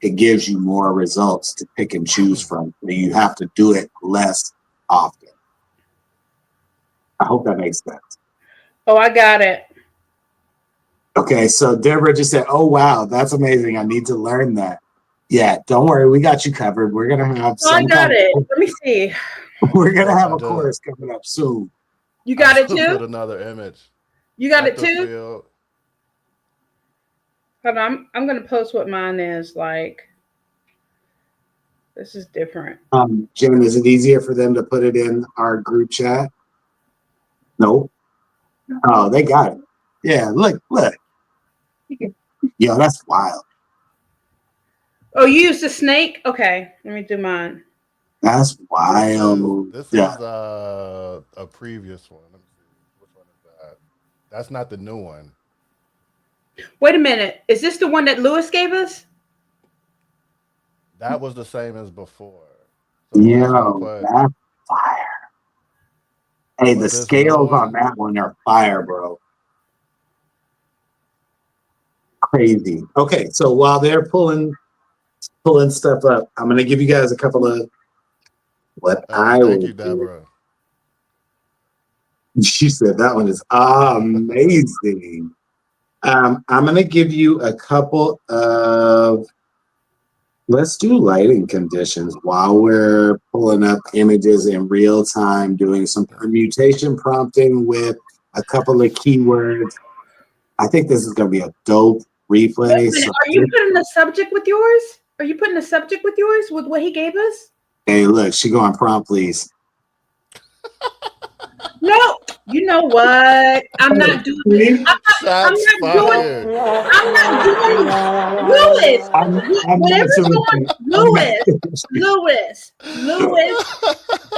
It gives you more results to pick and choose from. You have to do it less often. I hope that makes sense. Oh, I got it. Okay, so Deborah just said, "Oh wow, that's amazing. I need to learn that." Yeah, don't worry, we got you covered. We're gonna have Oh, I got it. Let me see. We're gonna have a course coming up soon. You got it too? Put another image. You got it too? Hold on, I'm gonna post what mine is like. This is different. Jen, is it easier for them to put it in our group chat? Nope. Oh, they got it. Yeah, look. Yo, that's wild. Oh, you used a snake? Okay, let me do mine. That's wild. This is a previous one. Let me see. Which one is that? That's not the new one. Wait a minute. Is this the one that Lewis gave us? That was the same as before. So that's fire. Hey, the scales on that one are fire, bro. Crazy. Okay, so while they're pulling stuff up, I'm gonna give you guys a couple of thank you, Deborah. She said that one is amazing. I'm gonna give you a couple of. Let's do lighting conditions while we're pulling up images in real time, doing some permutation prompting with a couple of keywords. I think this is going to be a dope replay. So are you putting a subject with yours? Are you putting a subject with yours with what he gave us? Hey, look, she going prompt, please. No, you know what? I'm not doing Lewis.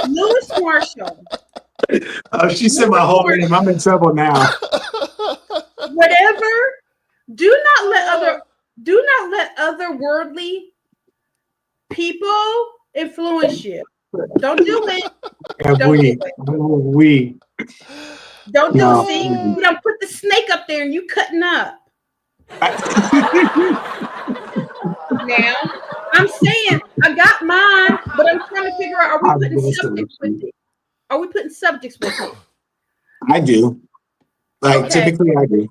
Lewis Marshall. Oh, she said my whole name. I'm in trouble now. Whatever. Do not let other worldly people influence you. Don't do it. Don't do it. Don't do it. See, you don't put the snake up there and you cutting up. Now, I'm saying I got mine, but I'm trying to figure out, are we putting subjects with it? Are we putting subjects with it? I do. Typically I do.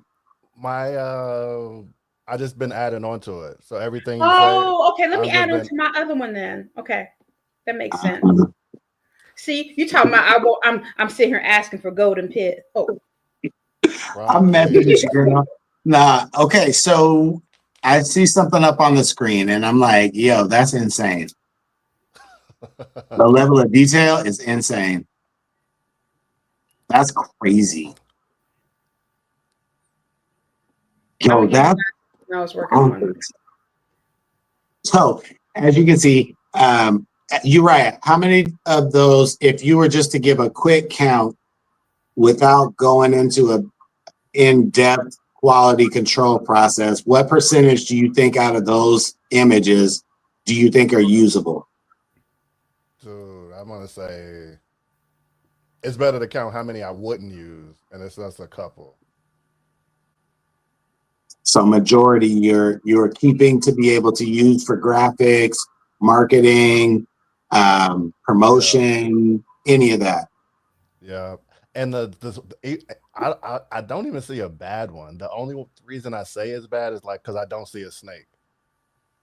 I just been adding on to it. So everything you say. Okay. Let me add on to my other one then. Okay. That makes sense. See, you talking about I'm sitting here asking for golden pit. Oh. I'm mad at you, girl. Nah. Okay. So I see something up on the screen and I'm like, yo, that's insane. The level of detail is insane. That's crazy. Yo, that's I was working on it. So as you can see, you're right. How many of those, if you were just to give a quick count without going into a in-depth quality control process, what percentage do you think out of those images do you think are usable? Dude, I'm gonna say it's better to count how many I wouldn't use, and it's just a couple. So majority you're keeping to be able to use for graphics, marketing, promotion, any of that. Yeah. And I don't even see a bad one. The only reason I say it's bad is like because I don't see a snake.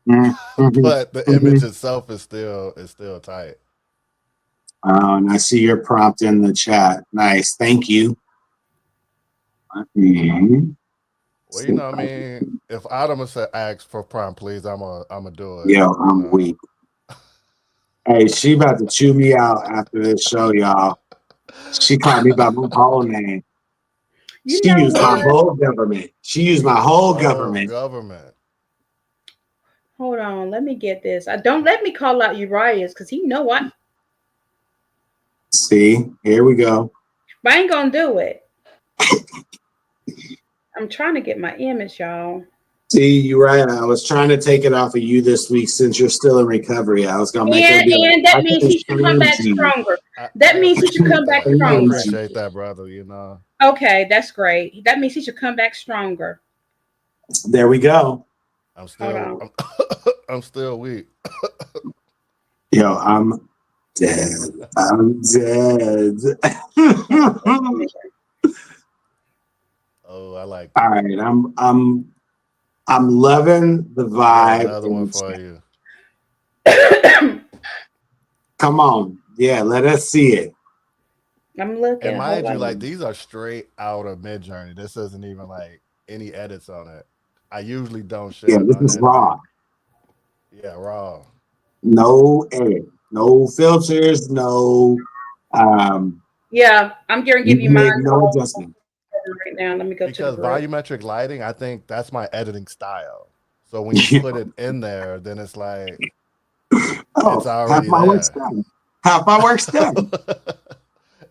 Mhm, But the mhm. image itself is still tight. And I see your prompt in the chat. Nice, thank you. Mhm. Well, you know, I mean, if Adam said ask for prompt, please, I'ma do it. Yo, you I'm know. weak. Hey, she about to chew me out after this show, y'all. She called me by my whole name. You She know used my what? whole government. She used my whole Oh, government. Hold on, let me get this. Don't let me call out Uriah's because he know what. See, here we go. But I ain't gonna do it. I'm trying to get my image, y'all. See, you're right. I was trying to take it off of you this week since you're still in recovery. I was gonna make her be like, And that I means can he should come back change you. stronger. That means he should come back I stronger. appreciate that, brother. You know. Okay, that's great. That means he should come back stronger. There we go. I'm Hold still on. I'm still weak. Yo, I'm dead. I'm dead. Oh, I like All right, I'm loving the I got vibe. another one for you. Come on, yeah, let us see it. I'm looking. And mind you, Hold on. like these are straight out of Midjourney. This isn't even like any edits on it. I usually don't share. Yeah, this is unedited. raw. Yeah, raw. No edit, no filters, no. Yeah, I'm going to You give you can mine make no adjustment. right now. Let me go Because to the group. volumetric lighting, I think that's my editing style. So when you put it in there, then it's like Oh, it's already half my work's there. done. Half my work's done.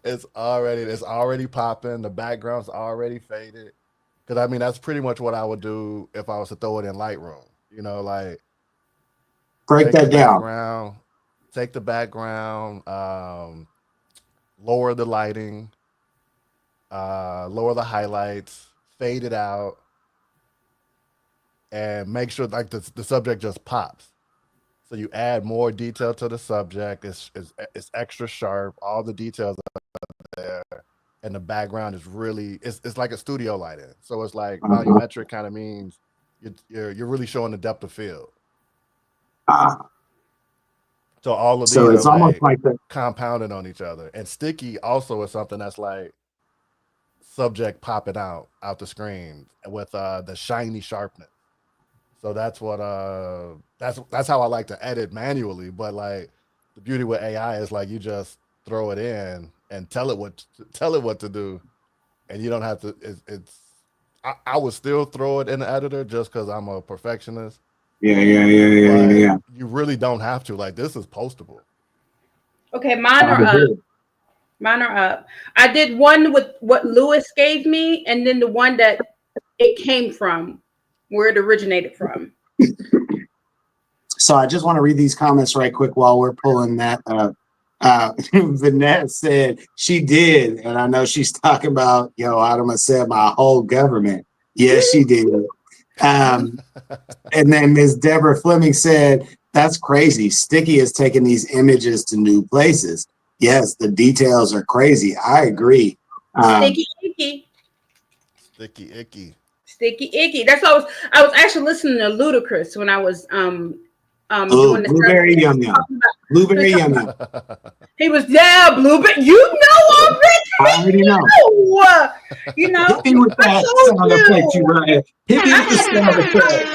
It's already popping. The background's already faded. Because I mean, that's pretty much what I would do if I was to throw it in Lightroom. You know, like Break that down. Take the background, lower the lighting, lower the highlights, fade it out, and make sure like the subject just pops. So you add more detail to the subject. It's extra sharp. All the details are there, and the background is really it's like a studio lighting. So it's like volumetric kind of means you're really showing the depth of field. So all of these So it's are almost like the compounded on each other. And sticky also is something that's like subject popping out the screen with the shiny sharpness. So that's what that's how I like to edit manually. But like the beauty with AI is like you just throw it in and tell it what to do, and you don't have to. I would still throw it in the editor just because I'm a perfectionist. Yeah. You really don't have to. Like this is postable. Okay, mine are up. Mine are up. I did one with what Lewis gave me, and then the one that it came from, where it originated from. So I just want to read these comments right quick while we're pulling that up. Vanette said she did, and I know she's talking about, Adama said my whole government. Yes, she did. And then Ms. Deborah Fleming said, that's crazy. Sticky is taking these images to new places. Yes, the details are crazy. I agree. Sticky icky. Sticky icky. Sticky icky. That's what I was actually listening to Ludacris when I was doing this. Blueberry yum yum. Blueberry yum yum. He was blueberry. You know already. I already know. You know. Hit me with that sound effect, you right. Hit me with the sound effect.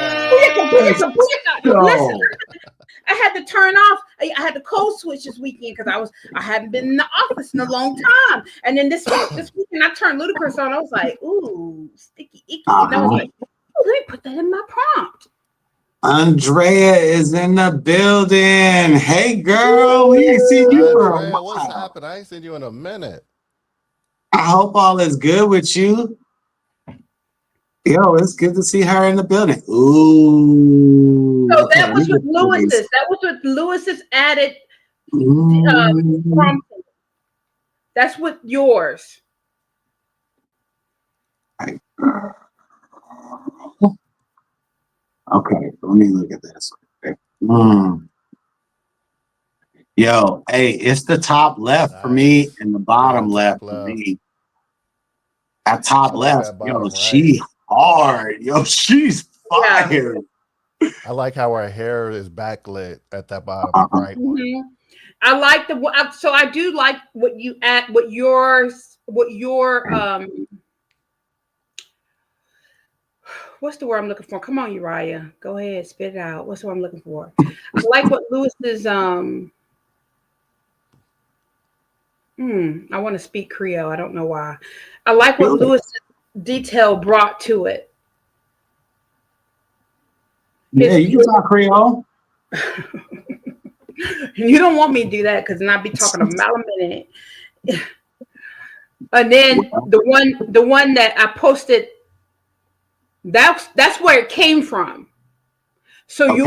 Listen, I had to turn off. I had to code switch this weekend because I hadn't been in the office in a long time. And then this weekend I turned Ludacris on. I was like, ooh, sticky icky. And I was like, oh, let me put that in my prompt. Andrea is in the building. Hey, girl, we ain't seen you for a while. What's happened? I ain't seen you in a minute. I hope all is good with you. Yo, it's good to see her in the building. Ooh. So that was with Lewis's. That was with Lewis's added prompting. That's with yours. Let me look at this. Okay. Yo, hey, it's the top left for me Nice. and the bottom Yeah, left top for left. me. At top I like left, that yo, bottom she right. hard. Yo, she's Yeah. fire. I like how her hair is backlit at that bottom Uh-huh. right one. I like so I do like what you at what your what's the word I'm looking for? Come on, Uriah. Go ahead, spit it out. What's the word I'm looking for? I like what Lewis's I want to speak Creole. I don't know why. I like what Lewis's detail brought to it. Yeah, you can talk Creole. You don't want me to do that because then I'd be talking a mile a minute. And then the one that I posted, that's where it came from. So Okay.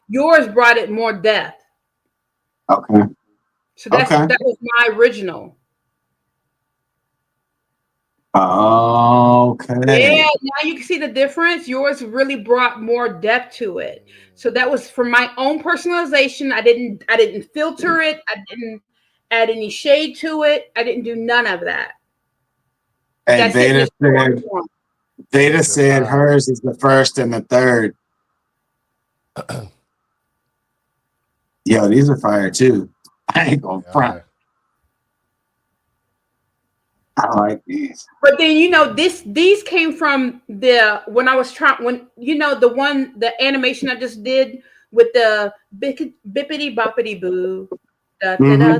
yours brought it more depth. Okay. So Okay. that was my original. Okay. Yeah, now you can see the difference. Yours really brought more depth to it. So that was for my own personalization. I didn't filter it. I didn't add any shade to it. I didn't do none of that. Hey, Veda said hers is the first and the third. Yo, these are fire too. I ain't gonna front. I like these. But then these came from when I was trying the animation I just did with the bippity boppity boo. Da, da, da, da,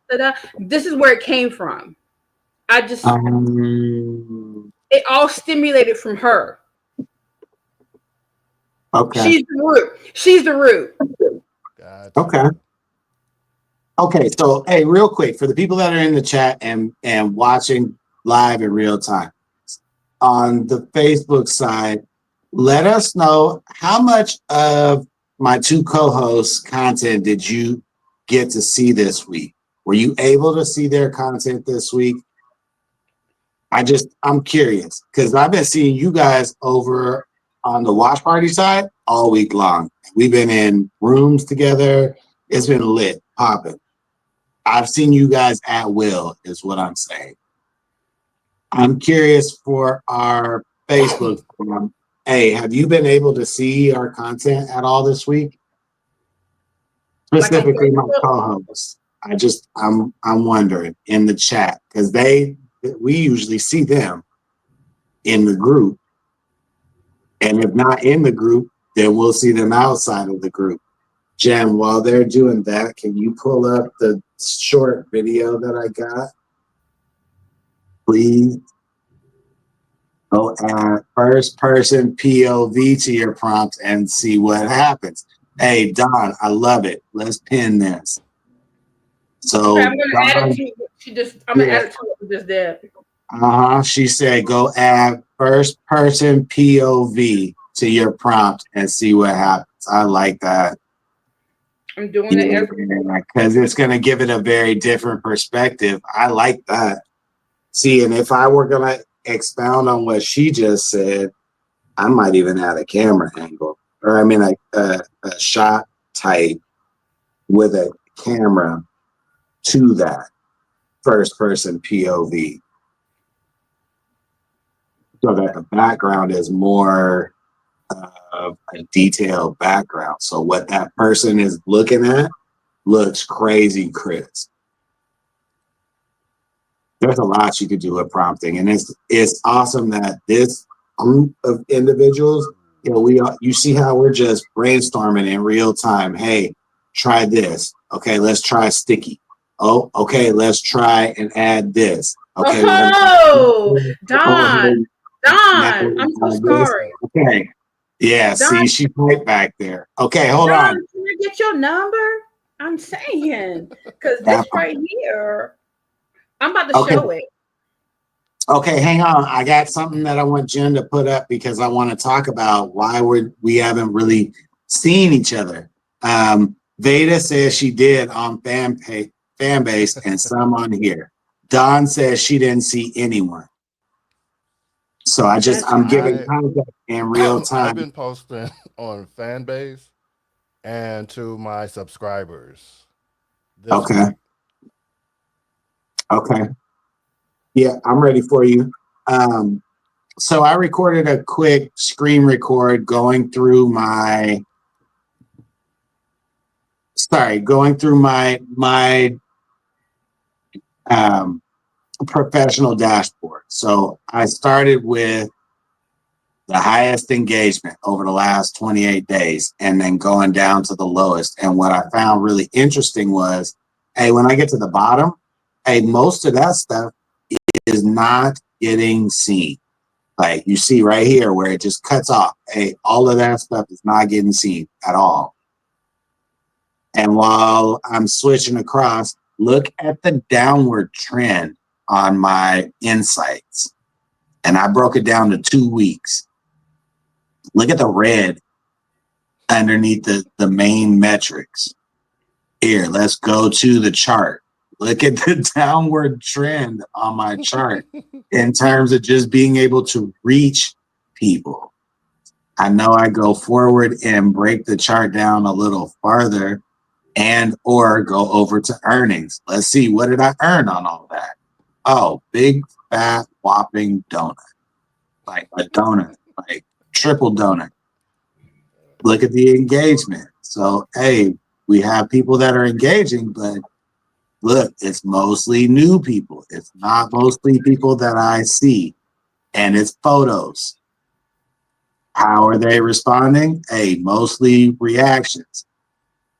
da, da. This is where it came from. I just it all stimulated from her. Okay. She's the root. Gotcha. Okay. Okay, so hey, real quick for the people that are in the chat and watching live in real time on the Facebook side, let us know how much of my two co-hosts' content did you get to see this week? Were you able to see their content this week? I'm curious because I've been seeing you guys over on the watch party side all week long. We've been in rooms together. It's been lit, popping. I've seen you guys at will, is what I'm saying. I'm curious for our Facebook forum. Hey, have you been able to see our content at all this week? Specifically, my co-hosts. I'm wondering in the chat because we usually see them in the group, and if not in the group, then we'll see them outside of the group. Jen, while they're doing that, can you pull up the short video that I got? Please. Go add first person POV to your prompt and see what happens. Hey, Don, I love it. Let's pin this. So okay, I'm gonna add it to what we just did. She said go add first person POV to your prompt and see what happens. I like that. I'm doing it because it's going to give it a very different perspective. I like that. See, and if I were going to expound on what she just said, I might even add a camera angle, or I mean a shot type with a camera to that first person POV, so that the background is more of a detailed background. So what that person is looking at looks crazy crisp. There's a lot you could do with prompting, and it's awesome that this group of individuals, you see how we're just brainstorming in real time. Hey, try this. Okay, let's try sticky. Oh, okay, let's try and add this. Okay. Don, I'm so sorry. Okay. Yeah, Don, see, she right back there. Okay, hold on. Can I get your number? I'm saying, because this right here, I'm about to show it. Okay, hang on. I got something that I want Jen to put up because I want to talk about why we haven't really seen each other. Veda says she did on fan base and some on here. Dawn says she didn't see anyone. So I'm giving I- content in real I've time. been posting on Fanbase and to my subscribers this Okay. week. Okay. Yeah, I'm ready for you. So I recorded a quick screen record going through my professional dashboard. So I started with the highest engagement over the last 28 days and then going down to the lowest. And what I found really interesting was, hey, when I get to the bottom, hey, most of that stuff is not getting seen. Like you see right here where it just cuts off. Hey, all of that stuff is not getting seen at all. And while I'm switching across, look at the downward trend on my insights. And I broke it down to 2 weeks. Look at the red underneath the main metrics. Here, let's go to the chart. Look at the downward trend on my chart in terms of just being able to reach people. I know I go forward and break the chart down a little farther and or go over to earnings. Let's see, what did I earn on all that? Oh, big, fat, whopping donut. Like a donut, like triple donut. Look at the engagement. So, hey, we have people that are engaging, but look, it's mostly new people. It's not mostly people that I see. And it's photos. How are they responding? Hey, mostly reactions.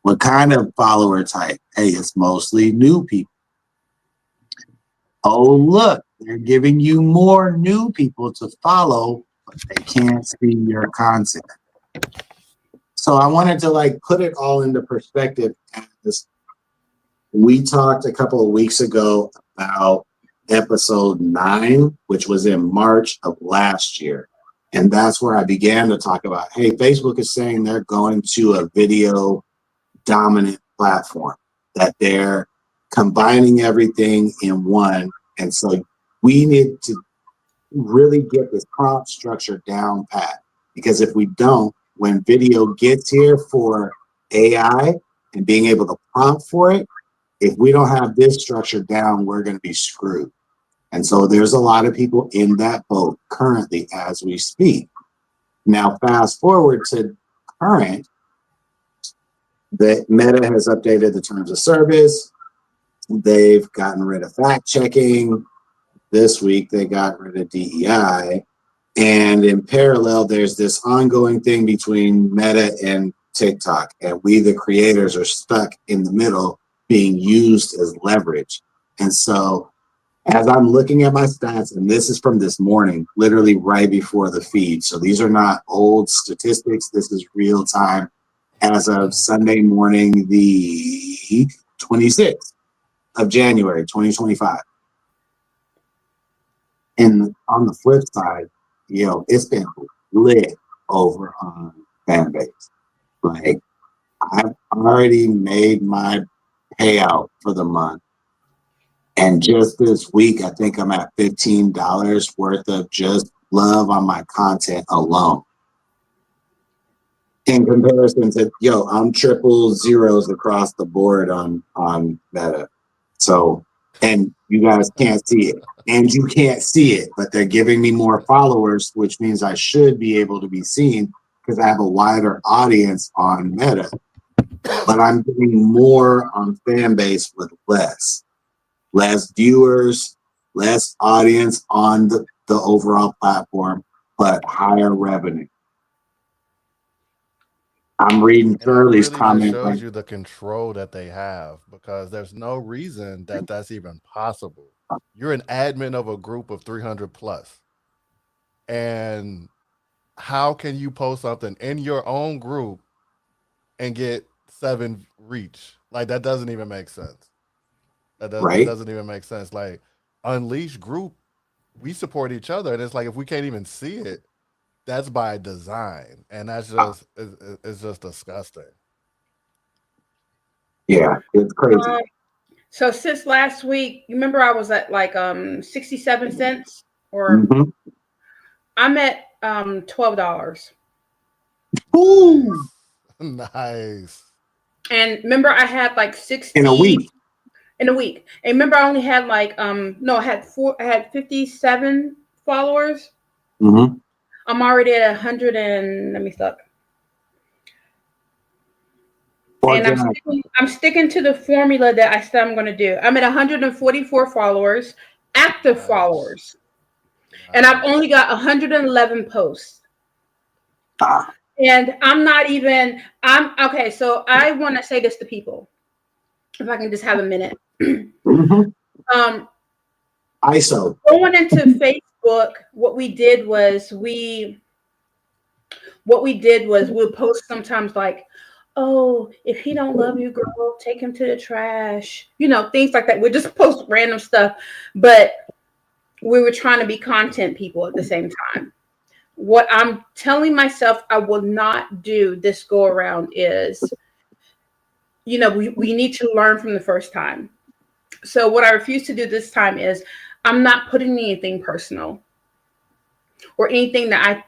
What kind of follower type? Hey, it's mostly new people. Oh, look, they're giving you more new people to follow, but they can't see your content. So I wanted to like put it all into perspective. As we talked a couple of weeks ago about episode 9, which was in March of last year. And that's where I began to talk about, hey, Facebook is saying they're going to a video dominant platform, that they're combining everything in one. And so we need to really get this prompt structure down pat, because if we don't, when video gets here for AI and being able to prompt for it, if we don't have this structure down, we're going to be screwed. And so there's a lot of people in that boat currently as we speak. Now, fast forward to current, that Meta has updated the terms of service. They've gotten rid of fact checking. This week, they got rid of DEI. And in parallel, there's this ongoing thing between Meta and TikTok. And we, the creators, are stuck in the middle being used as leverage. And so as I'm looking at my stats, and this is from this morning, literally right before the feed. So these are not old statistics. This is real time as of Sunday morning, the 26th of January, 2025. And on the flip side, it's been lit over on Fanbase. Like, I've already made my payout for the month. And just this week, I think I'm at $15 worth of just love on my content alone. In comparison to, I'm triple zeros across the board on Meta. So, and you guys can't see it. And you can't see it, but they're giving me more followers, which means I should be able to be seen because I have a wider audience on Meta. But I'm doing more on Fanbase with less viewers, less audience on the overall platform, but higher revenue. I'm reading Shirley's comment. Just shows you the control that they have, because there's no reason that that's even possible. You're an admin of a group of 300 plus. And how can you post something in your own group and get 7 reach? Like, that doesn't even make sense. That doesn't even make sense. Like, Unleash group, we support each other. And it's like, if we can't even see it, that's by design. And that's just, it's just disgusting. Yeah, it's crazy. So since last week, you remember I was at like 67 cents or I'm at $12. Ooh, Nice. And remember I had like 60 in a week. in a week. And remember I only had like no, I had 57 followers. Mm-hmm. I'm already at 100 and let me look. And I'm sticking to the formula that I said I'm going to do. I'm at 144 followers, active Nice. followers, and I've only got 111 posts. Ah. And I'm not even. I'm okay. So I want to say this to people, if I can just have a minute. Mm-hmm. ISO. Going into Facebook, what we did was we'll post sometimes like, oh, if he don't love you, girl, take him to the trash. You know, things like that. We just post random stuff, but we were trying to be content people at the same time. What I'm telling myself I will not do this go around is, you know, we need to learn from the first time. So what I refuse to do this time is I'm not putting anything personal or anything that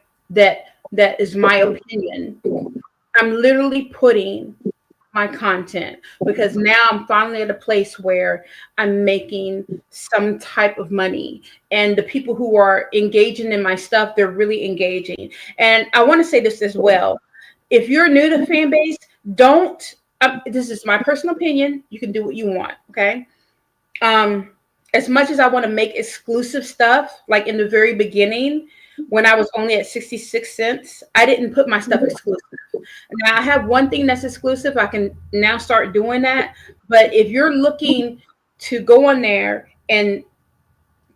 is my opinion. I'm literally putting my content because now I'm finally at a place where I'm making some type of money, and the people who are engaging in my stuff, they're really engaging. And I want to say this as well. If you're new to Fanbase, don't, this is my personal opinion. You can do what you want. Okay. As much as I want to make exclusive stuff, like in the very beginning, when I was only at 66 cents, I didn't put my stuff exclusive. Now I have one thing that's exclusive. I can now start doing that. But if you're looking to go on there and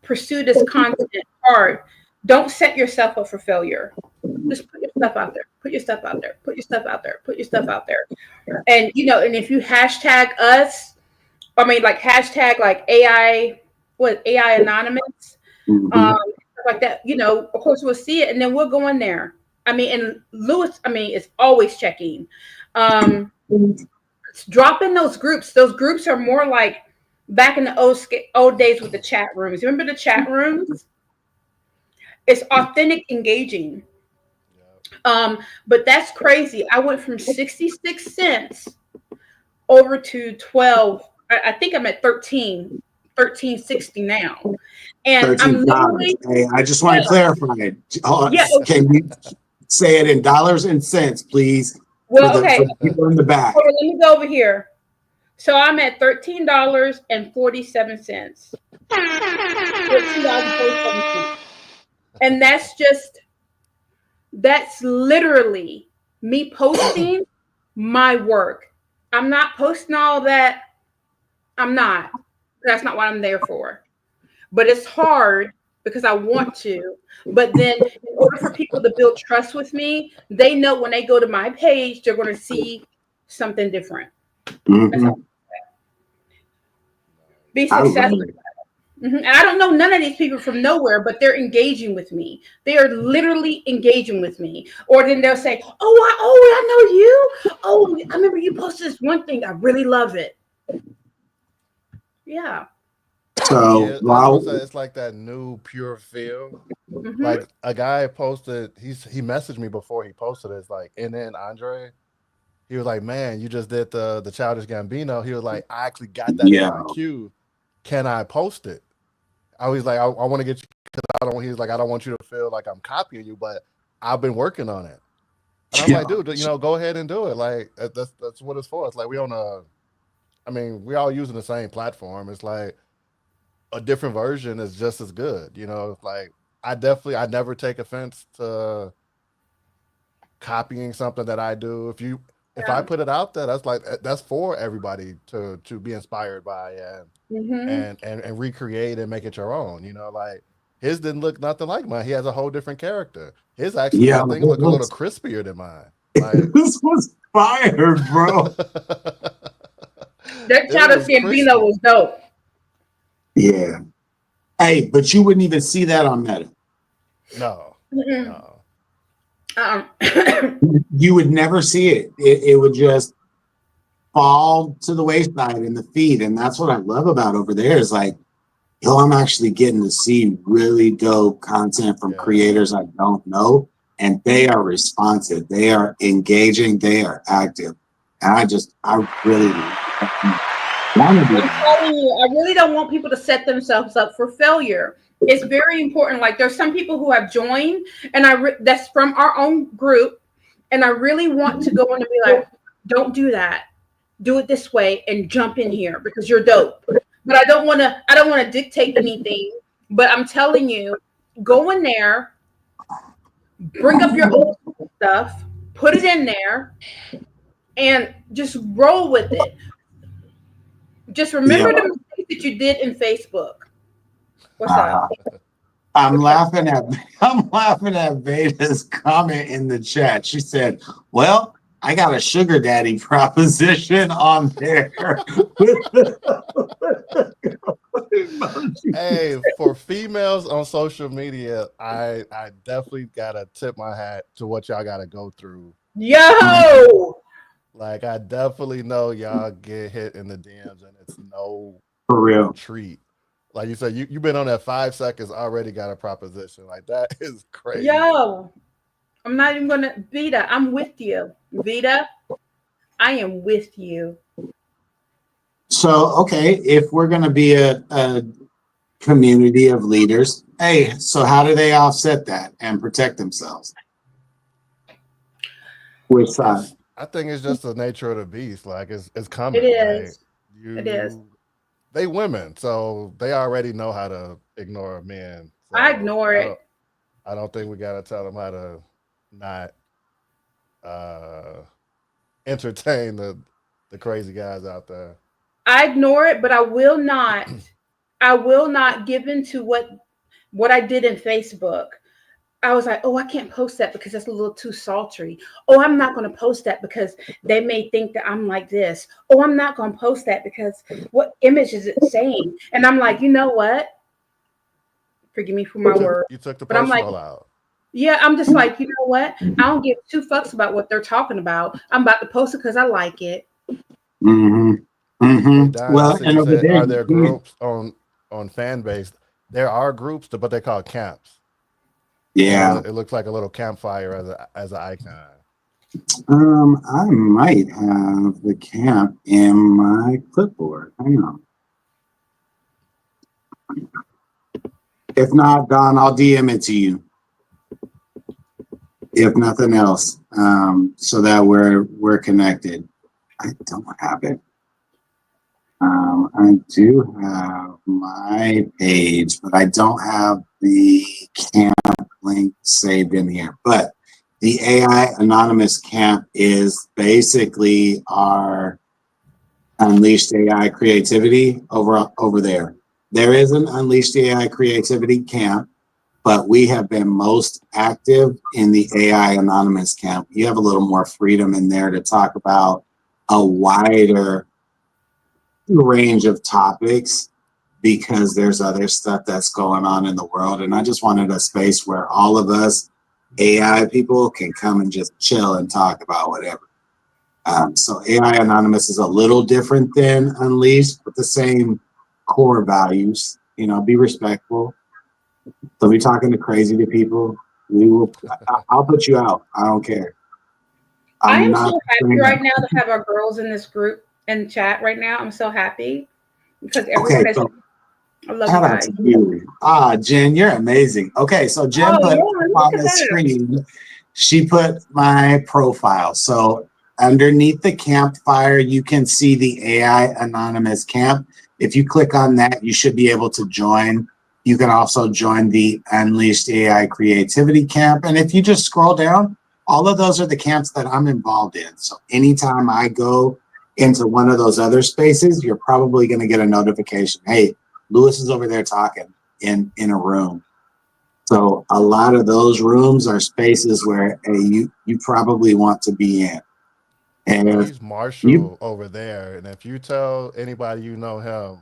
pursue this content hard, don't set yourself up for failure. Just put your stuff out there. Put your stuff out there. Put your stuff out there. Put your stuff out there. And you know, and if you hashtag us, I mean, like hashtag like AI Anonymous, stuff like that. You know, of course we'll see it, and then we'll go in there. I mean, and Lewis, I mean, is always checking. Drop in those groups. Those groups are more like back in the old days with the chat rooms. Remember the chat rooms? It's authentic, engaging. But that's crazy. I went from 66 cents over to 12. I think I'm at 13.60 now. And I'm literally, hey, I just want to clarify it. Can you say it in dollars and cents, please? Well, okay. For the people in the back. Let me go over here. So I'm at $13.47. $13.47. And that's literally me posting my work. I'm not posting all that. I'm not. That's not what I'm there for. But it's hard because I want to. But then in order for people to build trust with me, they know when they go to my page, they're going to see something different. Be successful. And I don't know none of these people from nowhere, but they're engaging with me. They are literally engaging with me. Or then they'll say, I know you. Oh, I remember you posted this one thing. I really love it. Yeah. So it's like that new pure feel. Like a guy posted, he messaged me before he posted it. It's like, and then Andre, he was like, man, you just did the Childish Gambino. He was like, I actually got that in my queue. Can I post it? I was like, I want to get you, because he was like, I don't want you to feel like I'm copying you, but I've been working on it. And I'm like, dude, you know, go ahead and do it. Like that's what it's for. It's like we all using the same platform. It's like a different version is just as good. You know, it's like I never take offense to copying something that I do. If I put it out there, that's for everybody to be inspired by and recreate and make it your own. You know, like his didn't look nothing like mine. He has a whole different character. His actually I think look a little crispier than mine. Like, this was fire, bro. That Childish Gambino was dope. Yeah. Hey, but you wouldn't even see that on Meta. No. You would never see it. It would just fall to the wayside in the feed. And that's what I love about over there is like yo, I'm actually getting to see really dope content from Yeah. creators I don't know, and they are responsive, they are engaging, they are active. And I really want to be I'm telling you, I really don't want people to set themselves up for failure. It's very important. Like there's some people who have joined, and that's from our own group, and I really want to go in and be like, don't do that. Do it this way and jump in here because you're dope. But I don't want to. I don't want to dictate anything. But I'm telling you, go in there, bring up your old stuff, put it in there, and just roll with it. Just remember Yeah. the mistakes that you did in Facebook. What's Uh, up? I'm laughing at Veda's comment in the chat. She said, "Well, I got a sugar daddy proposition on there." Hey, for females on social media, I definitely gotta tip my hat to what y'all gotta go through. Yo, Like I definitely know y'all get hit in the DMs and it's no For real. treat. Like you said, you've been on that 5 seconds, already got a proposition. Like that is crazy. yo, I'm not even gonna Vita. I'm with you, Vita. I am with you. So, okay, if we're going to be a community of leaders, hey, so how do they offset that and protect themselves? Which side? I think it's just the nature of the beast. Like it's coming. It is. Like It is. they women, so they already know how to ignore men. So I ignore it. I don't think we gotta tell them how to not entertain the crazy guys out there. I ignore it, but I will not. I will not give in to what I did in Facebook. I was like, oh, I can't post that because that's a little too sultry. Oh, I'm not going to post that because they may think that I'm like this. Oh, I'm not going to post that because what image is it saying? And I'm like, you know what? Forgive me for my word. You took the But I'm like, personal out. yeah, I'm just like, you know what? I don't give two fucks about what they're talking about. I'm about to post it because I like it. Mm-hmm. Hey, Mm-hmm. Don, I Well, see and you over said, there, are there groups on fan base? There are groups, but they call camps. yeah. It looks like a little campfire as an icon. I might have the camp in my clipboard. Hang on. If not, Don, I'll DM it to you. If nothing else, so that we're connected. I don't have it. I do have my page, but I don't have the camp link saved in here. But the AI Anonymous camp is basically our Unleashed AI Creativity over there. There is an Unleashed AI Creativity camp, but we have been most active in the AI Anonymous camp. You have a little more freedom in there to talk about a wider range of topics because there's other stuff that's going on in the world. And I just wanted a space where all of us AI people can come and just chill and talk about whatever. So AI Anonymous is a little different than Unleashed, but the same core values. You know, be respectful. Don't be talking to crazy to people. I'll put you out. I don't care. I am so happy right now to have our girls in this group in chat right now. I'm so happy because everyone is. I love you guys. Jen, you're amazing. Okay, so Jen put on the screen, she put my profile. So underneath the campfire, you can see the AI Anonymous camp. If you click on that, you should be able to join. You can also join the Unleashed AI Creativity camp. And if you just scroll down, all of those are the camps that I'm involved in. So anytime I go into one of those other spaces, you're probably going to get a notification. Hey, Lewis is over there talking in a room. So a lot of those rooms are spaces where you probably want to be in. And he's Marshall over there, and if you tell anybody you know him,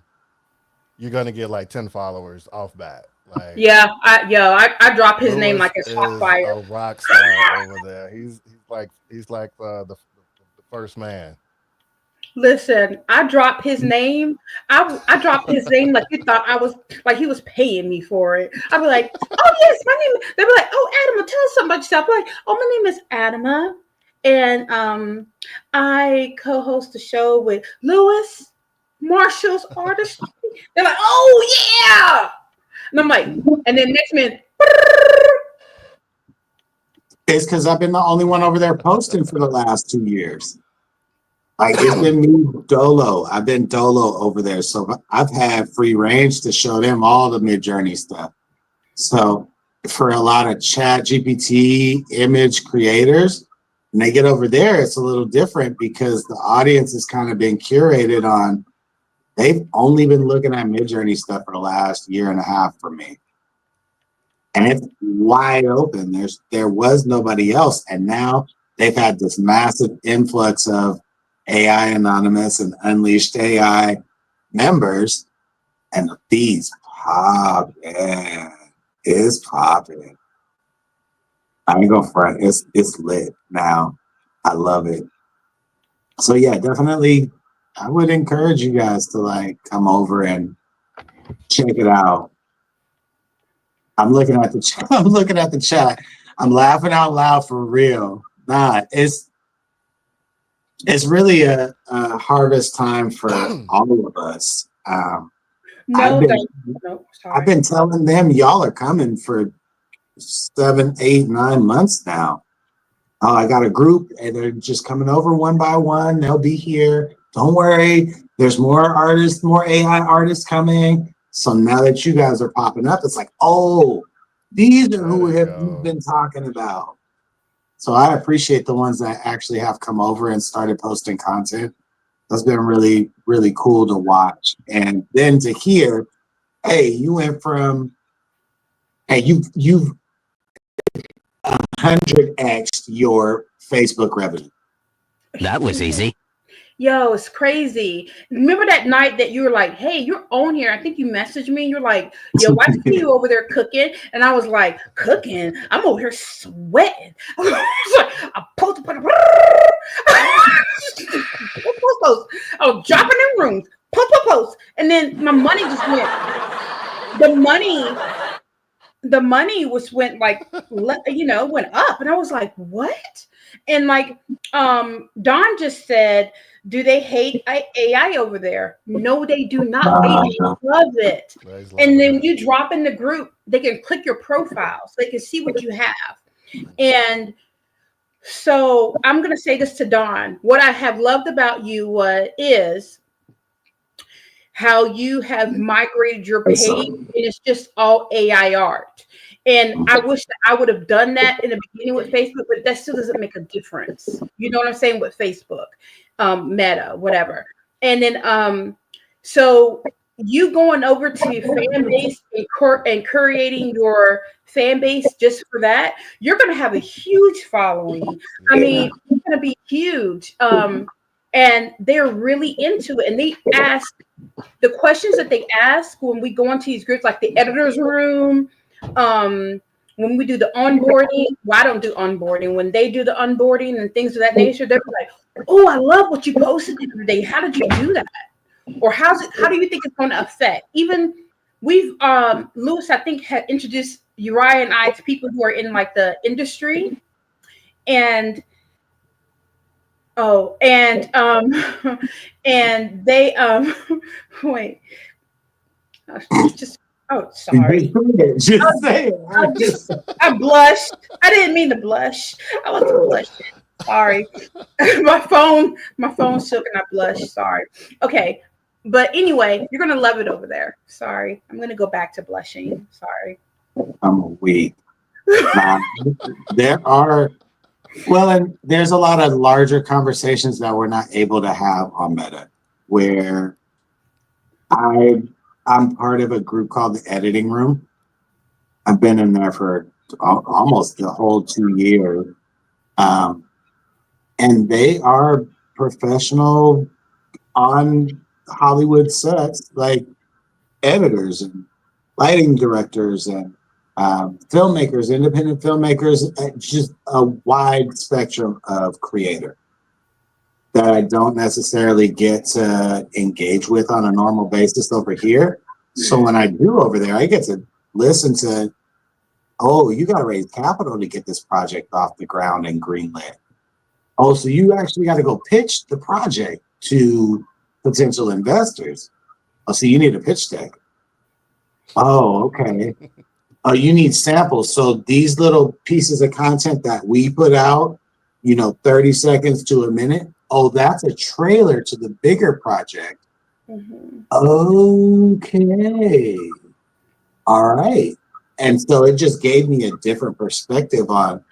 you're gonna get like 10 followers off bat. Like, yeah, I drop his name like it's hot fire. A rock star over there. He's like the first man. Listen, I dropped his name. I dropped his name like you thought I was like he was paying me for it. I'd be like, oh yes, my name. They'd be like, oh Adama, tell us something about yourself. I'm like, oh, my name is Adama, and I co-host the show with Lewis Marshall's artist. They're like, oh yeah, and I'm like, and then next minute, It's because I've been the only one over there posting for the last 2 years. Like it's been me dolo. I've been dolo over there. So I've had free range to show them all the Midjourney stuff. So for a lot of chat GPT image creators, when they get over there, it's a little different because the audience has kind of been curated on, they've only been looking at Midjourney stuff for the last year and a half for me. And it's wide open. There was nobody else. And now they've had this massive influx of AI Anonymous and Unleashed AI members, and the fees popping. It's popping. I ain't gonna front. It's lit now. I love it. So yeah, definitely. I would encourage you guys to like come over and check it out. I'm looking at the chat. I'm looking at the chat. I'm laughing out loud for real. Nah, it's really a harvest time for all of us. no, I've been telling them y'all are coming for 7, 8, 9 months now. Oh, I got a group and they're just coming over one by one. They'll be here. Don't worry. There's more artists, more AI artists coming. So now that you guys are popping up, it's like, oh, these are who we've been talking about. So I appreciate the ones that actually have come over and started posting content. That's been really, really cool to watch. And then to hear, hey, you went from, hey, you've 100x your Facebook revenue. That was easy. Yo, it's crazy. Remember that night that you were like, hey, you're on here. I think you messaged me and you're like, yo, why see you over there cooking? And I was like, cooking? I'm over here sweating. I post. I was dropping in rooms. Post. And then my money just went. The money went like, went up. And I was like, what? And like Don just said, do they hate AI over there? No, they do not. They love it. And then when you drop in the group, they can click your profile so they can see what you have. And so I'm going to say this to Don. What I have loved about you is how you have migrated your page, and it's just all AI art. And I wish that I would have done that in the beginning with Facebook, but that still doesn't make a difference. You know what I'm saying? With Facebook, Meta, whatever. And then, so you going over to fan base and creating your fan base just for that, you're going to have a huge following. I mean, it's going to be huge. And they're really into it. And they ask the questions that they ask when we go into these groups, like the editor's room, when we do the onboarding. Well, I don't do onboarding. When they do the onboarding and things of that nature, they're like, oh, I love what you posted the other day. How did you do that? Or how do you think it's going to affect? Even we've Lewis, I think, had introduced Uriah and I to people who are in like the industry. And and they wait. Sorry. Just say it. I blushed. I didn't mean to blush. I wasn't blushing. Sorry. my phone shook and I blushed. Sorry. Okay. But anyway, you're gonna love it over there. Sorry. I'm gonna go back to blushing. Sorry. I'm weak. There's a lot of larger conversations that we're not able to have on Meta, where I'm part of a group called the Editing Room. I've been in there for almost the whole 2 years. And they are professional on Hollywood sets, like editors and lighting directors and filmmakers, independent filmmakers, just a wide spectrum of creator. that I don't necessarily get to engage with on a normal basis over here. So when I do over there, I get to listen to, oh, you got to raise capital to get this project off the ground and greenlit. Oh, so you actually got to go pitch the project to potential investors. Oh, so you need a pitch deck. Oh, okay. Oh, you need samples. So these little pieces of content that we put out, 30 seconds to a minute. Oh, that's a trailer to the bigger project. Mm-hmm. Okay. All right. And so it just gave me a different perspective on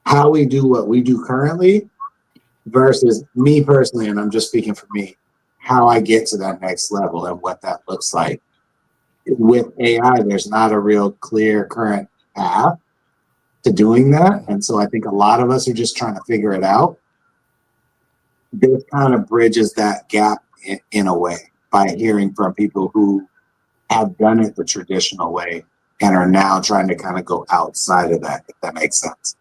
how we do what we do currently versus me personally, and I'm just speaking for me, how I get to that next level and what that looks like. With AI, there's not a real clear current path to doing that. And so I think a lot of us are just trying to figure it out. This kind of bridges that gap in a way by hearing from people who have done it the traditional way and are now trying to kind of go outside of that, if that makes sense.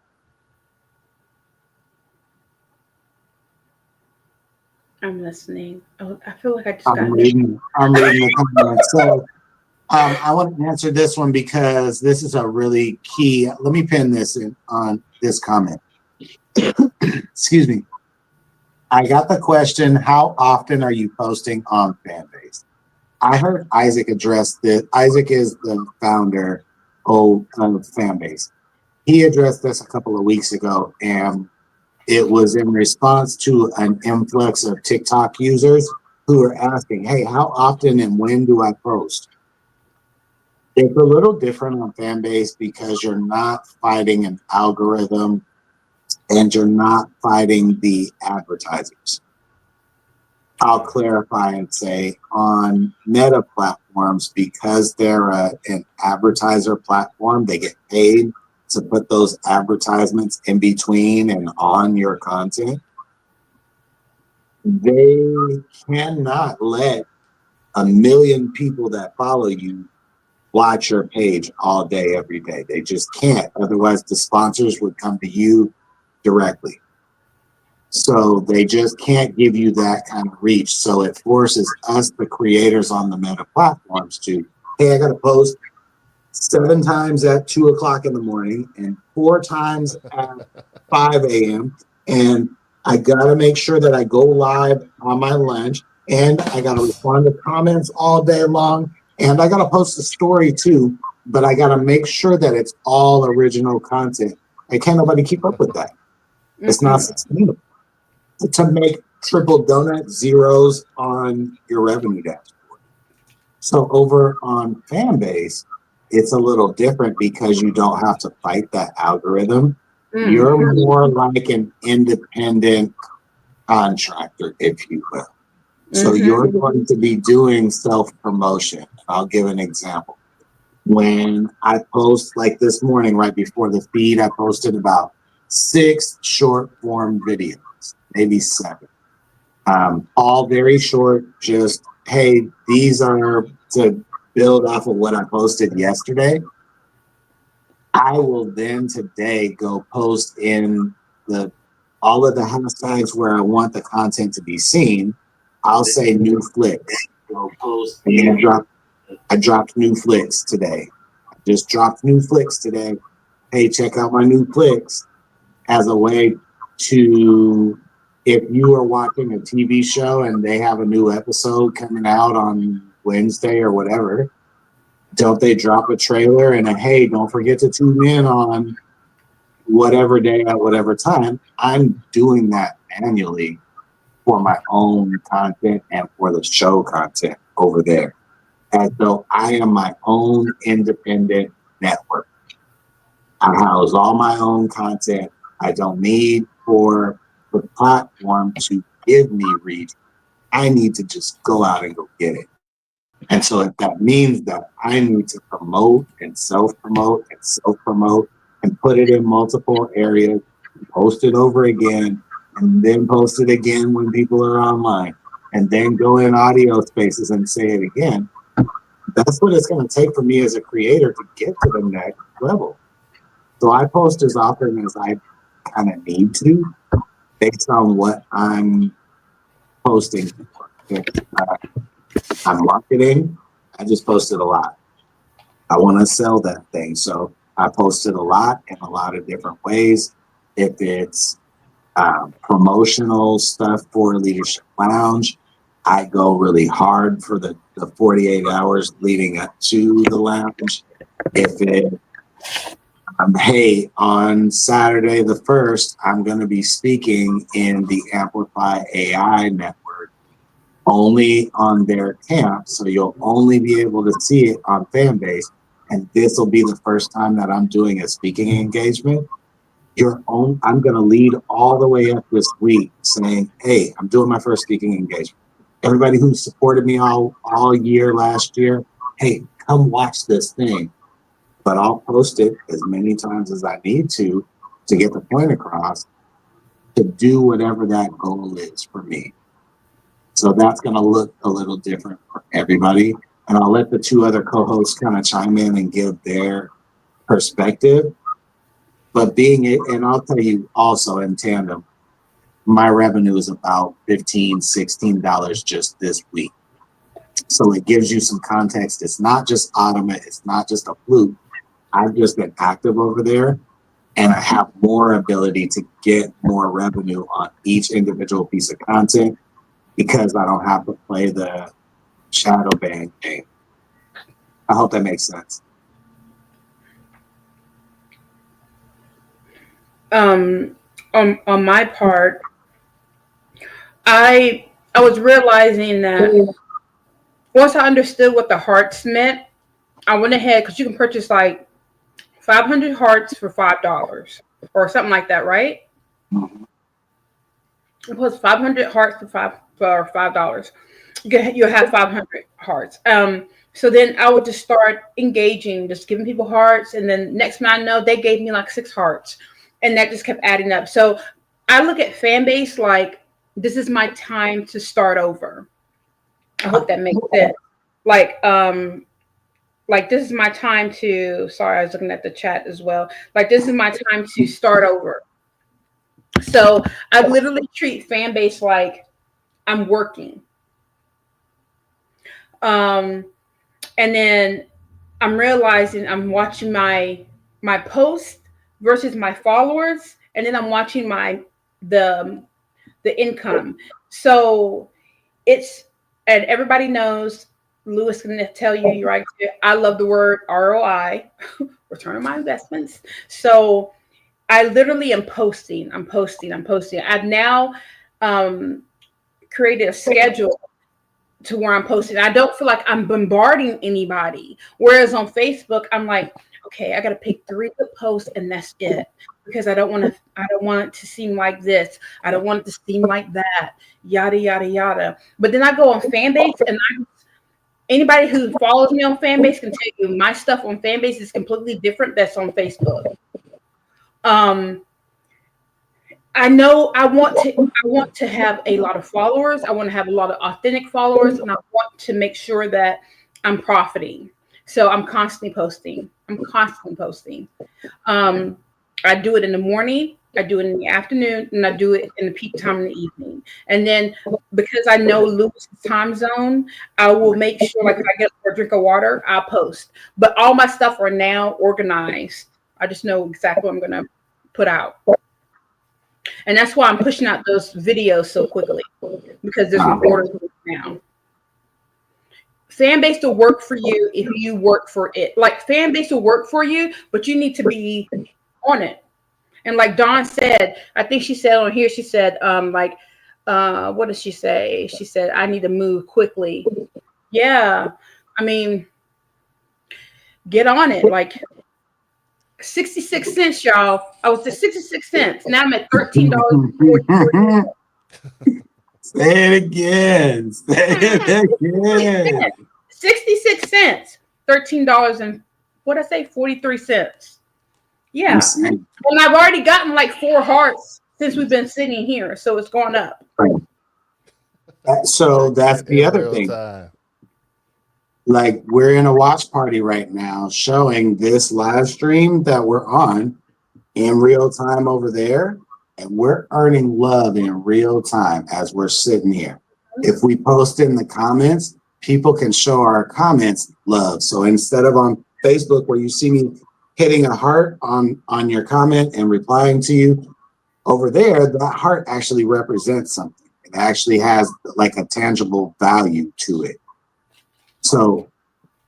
I'm listening. Oh, I feel like I just I'm reading the comments. So I want to answer this one because this is a really key. Let me pin this in on this comment. Excuse me. I got the question, how often are you posting on Fanbase? I heard Isaac address this. Isaac is the founder of Fanbase. He addressed this a couple of weeks ago, and it was in response to an influx of TikTok users who are asking, hey, how often and when do I post? It's a little different on Fanbase because you're not fighting an algorithm and you're not fighting the advertisers. I'll clarify and say on Meta platforms, because they're an advertiser platform, they get paid to put those advertisements in between and on your content. They cannot let 1 million people that follow you watch your page all day, every day. They just can't. Otherwise, the sponsors would come to you directly. So they just can't give you that kind of reach. So it forces us, the creators on the Meta platforms, to, hey, I got to post 7 times at 2 o'clock in the morning and 4 times at 5 a.m. And I got to make sure that I go live on my lunch, and I got to respond to comments all day long. And I got to post a story too, but I got to make sure that it's all original content. And can't nobody keep up with that. Mm-hmm. It's not sustainable to make triple donut zeros on your revenue dashboard. So over on Fanbase, it's a little different because you don't have to fight that algorithm. Mm-hmm. You're more like an independent contractor, if you will. So you're going to be doing self-promotion. I'll give an example. When I post, like this morning, right before the feed, I posted about 6 short-form videos, maybe 7. All very short, just, hey, these are to build off of what I posted yesterday. I will then today go post in all of the hashtags where I want the content to be seen. I'll say new flicks. I dropped new flicks today. I just dropped new flicks today. Hey, check out my new flicks as a way to, if you are watching a TV show and they have a new episode coming out on Wednesday or whatever, don't they drop a trailer and hey, don't forget to tune in on whatever day at whatever time. I'm doing that manually for my own content and for the show content over there. As though I am my own independent network. I house all my own content. I don't need for the platform to give me reach. I need to just go out and go get it. And so if that means that I need to promote and self-promote and put it in multiple areas, post it over again, and then post it again when people are online, and then go in audio spaces and say it again, that's what it's going to take for me as a creator to get to the next level. So I post as often as I kind of need to, based on what I'm posting. If I'm marketing, I just posted a lot. I want to sell that thing. So I posted a lot in a lot of different ways. If it's promotional stuff for Leadership Lounge, I go really hard for the 48 hours leading up to the lounge. If it, hey, on Saturday the 1st, I'm going to be speaking in the Amplify AI network only on their camp. So you'll only be able to see it on Fanbase. And this will be the first time that I'm doing a speaking engagement. I'm going to lead all the way up this week saying, hey, I'm doing my first speaking engagement. Everybody who supported me all year last year, hey, come watch this thing. But I'll post it as many times as I need to get the point across to do whatever that goal is for me. So that's going to look a little different for everybody. And I'll let the two other co-hosts kind of chime in and give their perspective. But and I'll tell you also in tandem, my revenue is about $15, $16 just this week. So it gives you some context. It's not just Automate. It's not just a fluke. I've just been active over there and I have more ability to get more revenue on each individual piece of content because I don't have to play the shadow ban game. I hope that makes sense. On my part, I was realizing that once I understood what the hearts meant, I went ahead because you can purchase like 500 hearts for $5 or something like that, right? Mhm. It was 500 hearts for $5. You'll have 500 hearts. So then I would just start engaging, just giving people hearts, and then next thing I know, they gave me like 6 hearts, and that just kept adding up. So I look at Fanbase like this is my time to start over. I hope that makes sense. Like this is my time to. Sorry, I was looking at the chat as well. Like this is my time to start over. So I literally treat Fanbase like I'm working. And then I'm realizing I'm watching my post versus my followers, and then I'm watching the income. So it's, and everybody knows, Lewis can tell you, you're right. I love the word ROI, return on my investments. So I literally am posting. I'm posting. I've now created a schedule to where I'm posting. I don't feel like I'm bombarding anybody. Whereas on Facebook, I'm like, okay, I got to pick 3 good posts and that's it. Because I don't want it to seem like this. I don't want it to seem like that. Yada, yada, yada. But then I go on Fanbase and anybody who follows me on Fanbase can tell you my stuff on Fanbase is completely different that's on Facebook. I know I want to have a lot of followers. I want to have a lot of authentic followers, and I want to make sure that I'm profiting. So I'm constantly posting. I do it in the morning, I do it in the afternoon, and I do it in the peak time in the evening. And then because I know Luke's time zone, I will make sure, like if I get a drink of water, I'll post. But all my stuff are now organized. I just know exactly what I'm going to put out. And that's why I'm pushing out those videos so quickly, because there's an order now. Fanbase will work for you if you work for it. Like Fanbase will work for you, but you need to be on it. And like Dawn said, I think she said on here, she said, what did she say? She said, I need to move quickly. Yeah. I mean, get on it. Like 66 cents, y'all. I was at 66 cents. Now I'm at $13.44. Say it again. 66 cents. $13 and what did I say? 43 cents. Yeah. And I've already gotten like 4 hearts since we've been sitting here. So it's gone up. So that's the other thing. Like we're in a watch party right now showing this live stream that we're on in real time over there. and we're earning love in real time as we're sitting here. If we post in the comments, people can show our comments love. So instead of on Facebook where you see me hitting a heart on your comment and replying to you, over there, that heart actually represents something. It actually has like a tangible value to it. So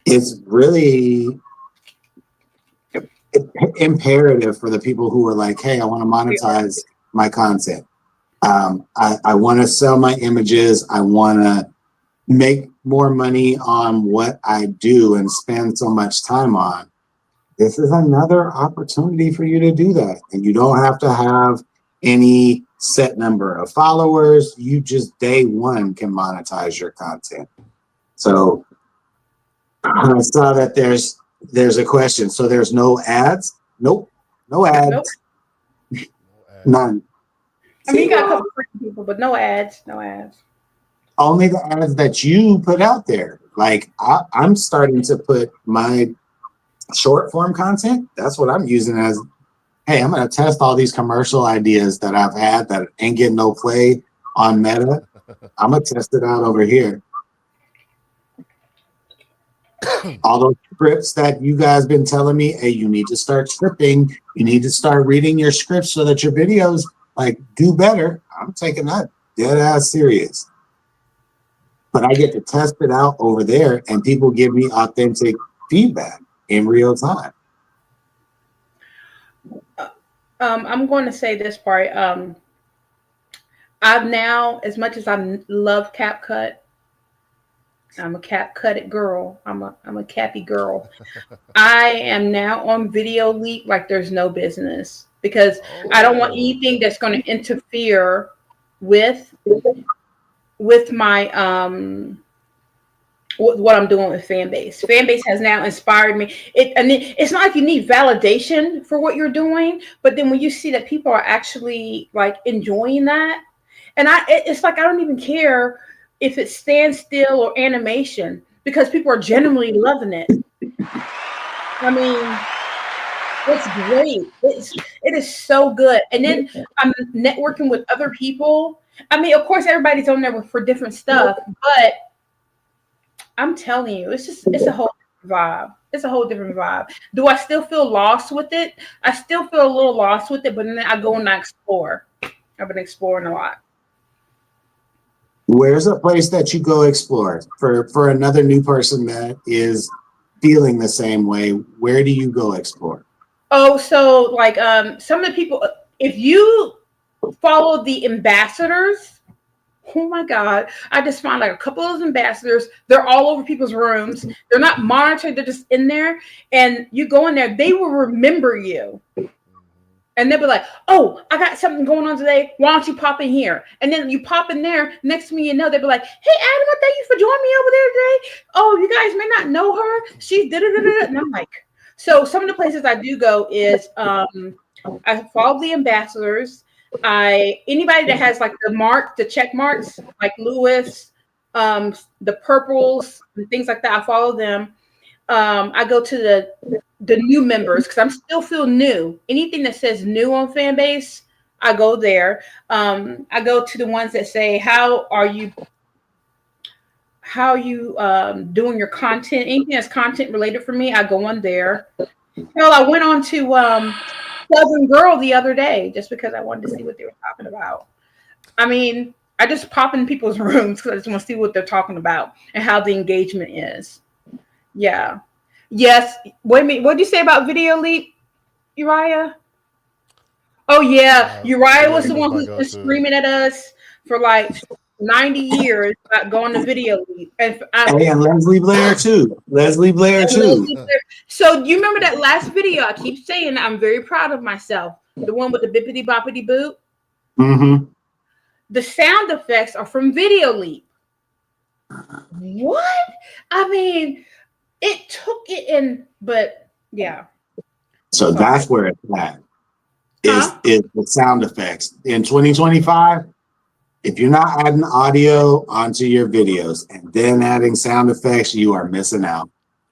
it's really imperative for the people who are like, hey, I want to monetize my content. I want to sell my images. I want to make more money on what I do and spend so much time on. This is another opportunity for you to do that. And you don't have to have any set number of followers. You just day one can monetize your content. So I saw that there's a question. So there's no ads? Nope. No ads. Nope. None. I mean, you got a couple of people, but no ads. No ads. Only the ads that you put out there. Like I'm starting to put my short form content. That's what I'm using as, hey, I'm going to test all these commercial ideas that I've had that ain't getting no play on Meta. I'm going to test it out over here. All those scripts that you guys been telling me, hey, you need to start scripting. You need to start reading your scripts so that your videos like do better. I'm taking that dead ass serious. But I get to test it out over there and people give me authentic feedback in real time. I'm going to say this part. I've now, as much as I love CapCut, I'm a CapCutted girl. I'm a Cappy girl. I am now on Video Leap like there's no business because I don't want anything that's going to interfere with my what I'm doing with Fanbase. Fanbase has now inspired me. It's not like you need validation for what you're doing, but then when you see that people are actually like enjoying that, and it's like I don't even care if it's standstill or animation because people are genuinely loving it. I mean, it's great. It is so good. And then I'm networking with other people. I mean, of course, everybody's on there for different stuff, but I'm telling you, it's a whole different vibe. It's a whole different vibe. Do I still feel lost with it? I still feel a little lost with it, but then I go and I explore. I've been exploring a lot. Where's a place that you go explore for another new person that is feeling the same way? Where do you go explore? Oh, so like some of the people, if you follow the ambassadors, oh my God, I just found like a couple of those ambassadors. They're all over people's rooms. They're not monitored. They're just in there. And you go in there, they will remember you. And they'll be like, oh, I got something going on today. Why don't you pop in here? And then you pop in there. Next thing you know, they'll be like, hey, Adam, thank you for joining me over there today. Oh, you guys may not know her. She's da-da-da-da. And I'm like, so some of the places I do go is I follow the ambassadors. Anybody that has like the check marks, like Lewis, the purples, and things like that, I follow them. I go to the new members because I'm still feel new. Anything that says new on Fanbase, I go there. I go to the ones that say, how are you doing your content? Anything that's content related for me, I go on there. Hell, I went on to Southern Girl the other day just because I wanted to see what they were talking about. I mean, I just pop in people's rooms because I just want to see what they're talking about and how the engagement is. Yeah. Yes. Wait a minute. What did you say about Video Leap, Uriah? Oh, yeah. Uriah was the one who's been screaming at us for like 90 years about going to Video Leap. And Leslie Blair, too. Leslie Blair, too. So you remember that last video? I keep saying I'm very proud of myself. The one with the bippity boppity boop. Mm-hmm. The sound effects are from Video Leap. What? I mean, it took it in, but yeah. So that's where it's at. Is the sound effects. In 2025, if you're not adding audio onto your videos and then adding sound effects, you are missing out.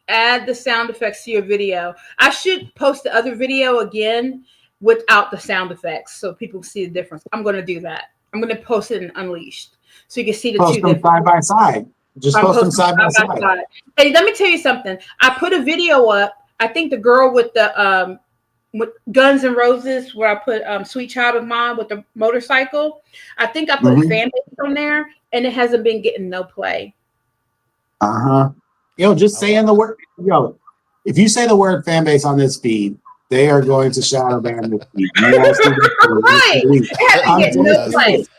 Add the sound effects to your video. I should post the other video again without the sound effects, so people see the difference. I'm going to do that. I'm going to post it in Unleashed, so you can see the Post two them different. side by side. Just I'm post them posting side by side. Hey, let me tell you something. I put a video up. I think the girl with the with Guns N' Roses, where I put Sweet Child of Mine with the motorcycle. I think I put fan base on there, and it hasn't been getting no play. Yo, just saying the word. Yo, if you say the word fan base on this feed, they are going to shadow ban this feed. You guys do that for the rest of the week. It hasn't I'm getting no dead play. serious.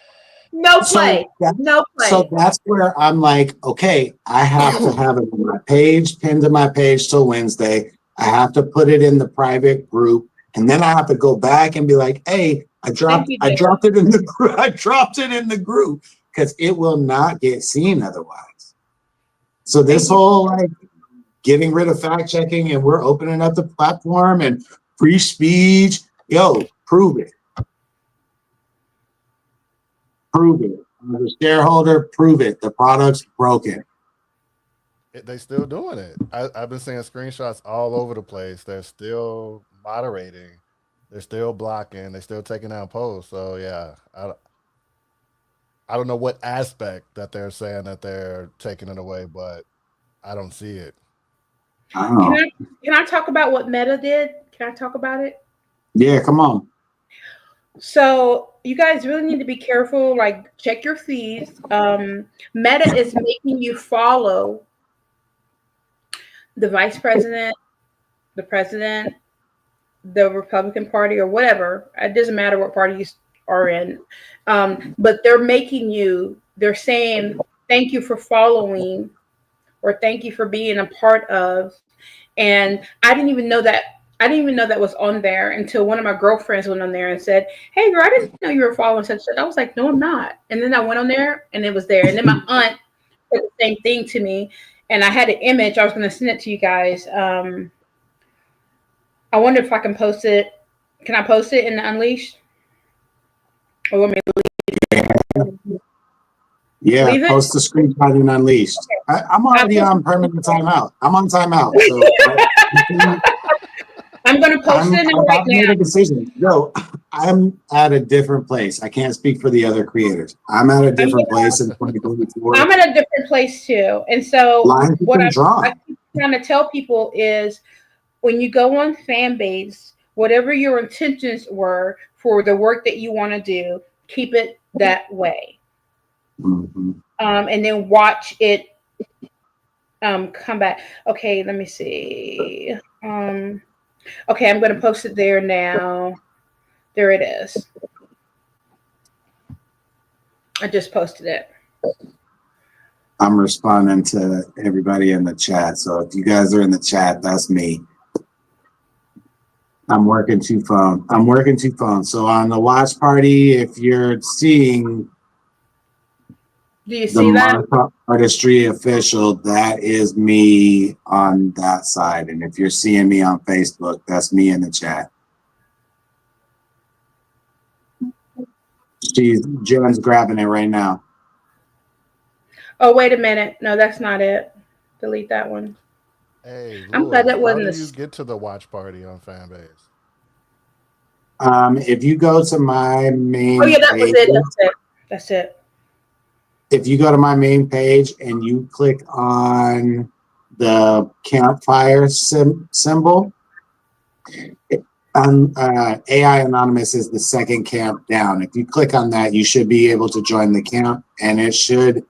No play. No play. So that's where I'm like, okay, I have to have it on my page, pinned to my page till Wednesday. I have to put it in the private group, and then I have to go back and be like, hey, I dropped it in the group. I dropped it in the group because it will not get seen otherwise. So this whole like getting rid of fact checking and we're opening up the platform and free speech, yo, prove it. Prove it. As a shareholder, prove it. The product's broken. They still doing it. I've been seeing screenshots all over the place. They're still moderating. They're still blocking. They're still taking down posts. So yeah, I don't know what aspect that they're saying that they're taking it away, but I don't see it. Can I talk about what Meta did? Can I talk about it? Yeah, come on. So you guys really need to be careful. Like, check your feeds. Meta is making you follow the vice president, the president, the Republican Party, or whatever. It doesn't matter what party you are in. But they're saying thank you for following, or thank you for being a part of. And I didn't even know that was on there until one of my girlfriends went on there and said, hey girl, I didn't know you were following such. I was like, no, I'm not. And then I went on there and it was there. And then my aunt said the same thing to me. And I had an image. I was going to send it to you guys. I wonder if I can post it. Can I post it in the Unleashed? Or want me to Yeah, leave it? post the screenshot in Unleashed. Okay. I'm already on permanent timeout. I'm on timeout. So I'm going to post it right now. Made a decision. Yo, I'm at a different place. I can't speak for the other creators. I'm at a different place in 2024. I'm at a different place too. And so what I keep trying to tell people is when you go on Fanbase, whatever your intentions were for the work that you want to do, keep it that way. Mm-hmm. And then watch it come back. Okay, let me see. Okay, I'm going to post it there now. There it is. I just posted it. I'm responding to everybody in the chat. So if you guys are in the chat, that's me. I'm working two phones. So on the watch party, if you're seeing do you see that? Artistry Official, that is me on that side. And if you're seeing me on Facebook, that's me in the chat. Jen's grabbing it right now. Oh, wait a minute. No, that's not it. Delete that one. Hey, I'm glad that wasn't. How do you get to the watch party on Fanbase? If you go to my main that was it. That's it. If you go to my main page and you click on the campfire symbol, AI Anonymous is the second camp down. If you click on that, you should be able to join the camp, and it should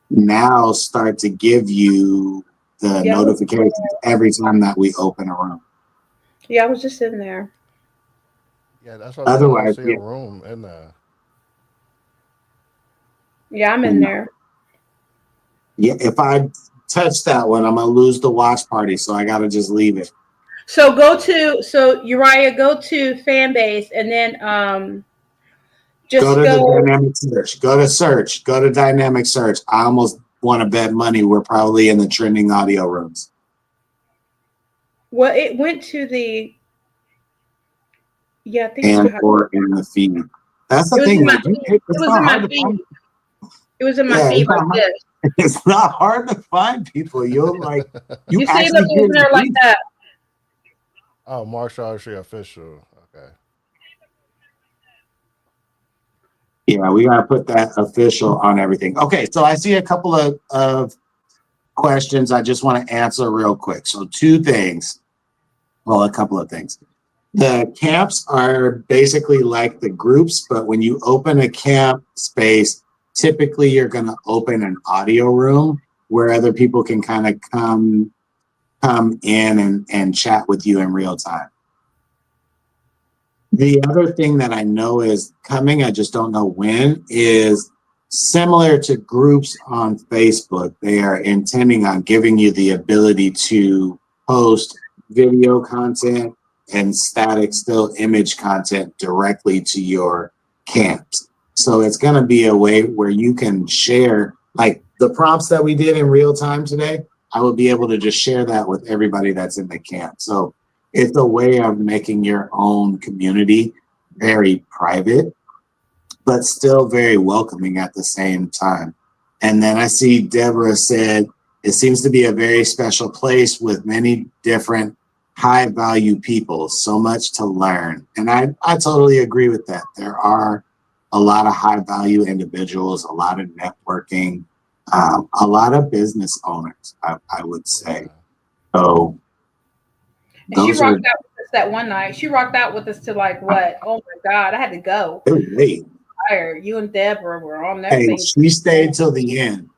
now start to give you the notifications every time that we open a room. Yeah, I was just in there. Yeah, that's why otherwise I see a room in there. Yeah, I'm in there. Yeah, if I touch that one, I'm gonna lose the watch party, so I gotta just leave it. So Uriah, go to Fanbase and then just go to the dynamic search. Go to dynamic search. I almost want to bet money we're probably in the trending audio rooms. Well, it went to the I think or in the feed. That's the thing. It was in my feed. It was in my feed like this. It's not hard to find people. You see them in there like that. Oh, Martial Artistry Official. Okay. Yeah, we gotta put that official on everything. Okay, so I see a couple of questions I just want to answer real quick. So two things. Well, a couple of things. The camps are basically like the groups, but when you open a camp space, typically you're going to open an audio room where other people can kind of come in and chat with you in real time. The other thing that I know is coming, I just don't know when, is similar to groups on Facebook. They are intending on giving you the ability to post video content and static still image content directly to your camps. So it's going to be a way where you can share, like the prompts that we did in real time today. I will be able to just share that with everybody that's in the camp. So it's a way of making your own community very private, but still very welcoming at the same time. And then I see Deborah said, it seems to be a very special place with many different high value people, so much to learn. And I totally agree with that. There are a lot of high value individuals, a lot of networking, a lot of business owners, I would say. So and she rocked out with us that one night. She rocked out with us to like what? Oh my God, I had to go. It was late. Tired. You and Deborah were on that Hey, thing. she stayed till the end.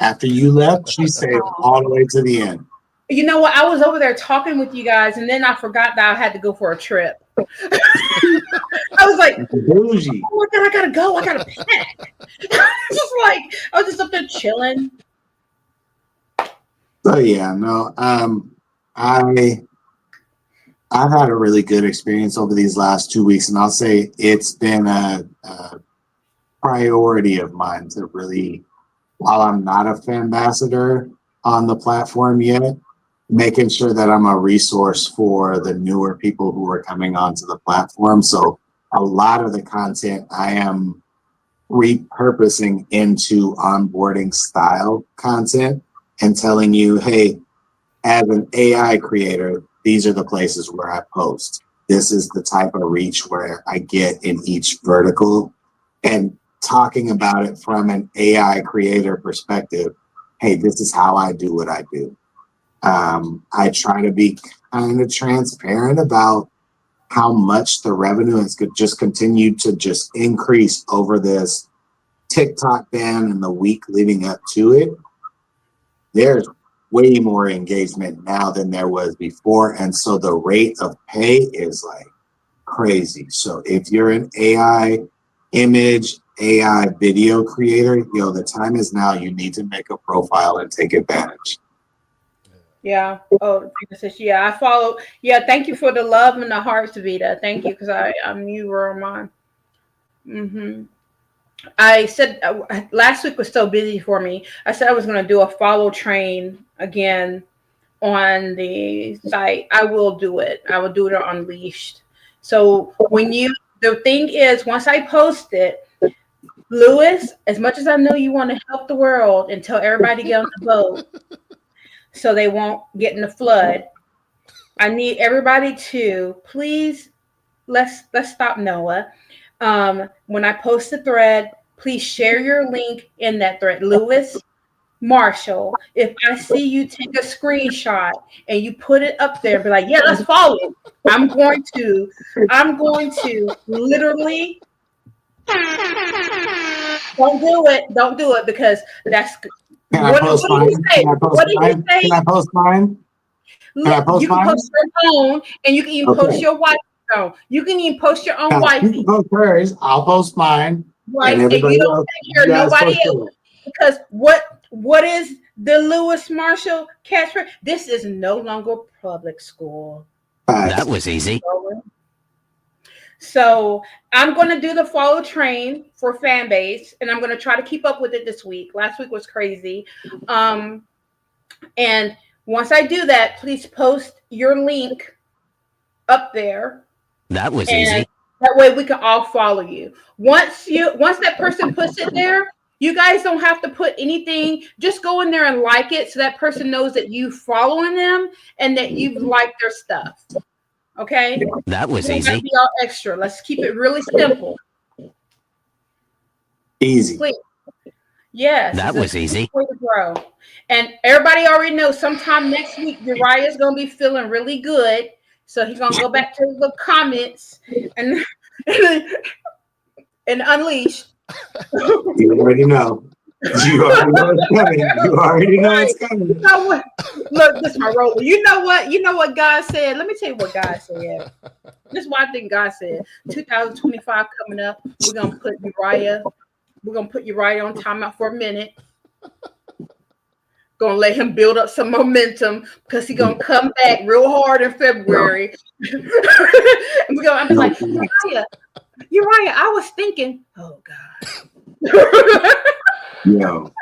After you left, she stayed all the way to the end. You know what? I was over there talking with you guys, and then I forgot that I had to go for a trip. I was like, Bougie. oh my God, I gotta go. I gotta pack. Just like, I was just up there chilling. So yeah, no, I've had a really good experience over these last 2 weeks, and I'll say it's been a priority of mine to really, while I'm not a fan ambassador on the platform yet, making sure that I'm a resource for the newer people who are coming onto the platform. So a lot of the content I am repurposing into onboarding style content and telling you, hey, as an AI creator, these are the places where I post. This is the type of reach where I get in each vertical, and talking about it from an AI creator perspective. Hey, this is how I do what I do. I try to be kind of transparent about how much the revenue has just continued to just increase over this TikTok ban and the week leading up to it. There's way more engagement now than there was before. And so the rate of pay is like crazy. So if you're an AI image, AI video creator, the time is now. You need to make a profile and take advantage. Yeah. Oh, yeah, I follow. Yeah, thank you for the love and the hearts, Vita. Thank you, because you were on mine. I said last week was so busy for me. I said I was going to do a follow train again on the site. I will do it. I will do it on Unleashed. So the thing is, once I post it, Lewis, as much as I know you want to help the world and tell everybody to get on the boat so they won't get in the flood, I need everybody to please, let's stop Noah. When I post the thread, please share your link in that thread. Lewis Marshall, if I see you take a screenshot and you put it up there, be like, yeah, let's follow it. I'm going to literally don't do it because that's what do you say? What did you say? Can I post mine? You can post your own, and you can even post your wife's own. You can even post your own wife. You can post hers. I'll post mine. Right, and you don't take care of nobody else. Because what is the Lewis Marshall catchphrase? This is no longer public school. That was easy. So I'm going to do the follow train for fan base, and I'm going to try to keep up with it this week. Last week was crazy. And once I do that, please post your link up there. That was easy. That way we can all follow you. Once that person puts it there, you guys don't have to put anything. Just go in there and like it so that person knows that you following them and that you've liked their stuff. Okay? That was easy. Be all extra. Let's keep it really simple. Easy. Please. Yes. That it's a was easy. way to grow. And everybody already knows sometime next week, Uriah's going to be feeling really good. So he's going to go back to the comments and and unleash. You already know. You already know it's coming. You already know it's coming. You know what? Look, this is my role. You know what? You know what God said? Let me tell you what God said. This is what I think God said. 2025 coming up. We're going to put Uriah. We're going to put Uriah on timeout for a minute. Gonna let him build up some momentum because he's gonna come back real hard in February. I'm like, Uriah, I was thinking, oh God. Yo.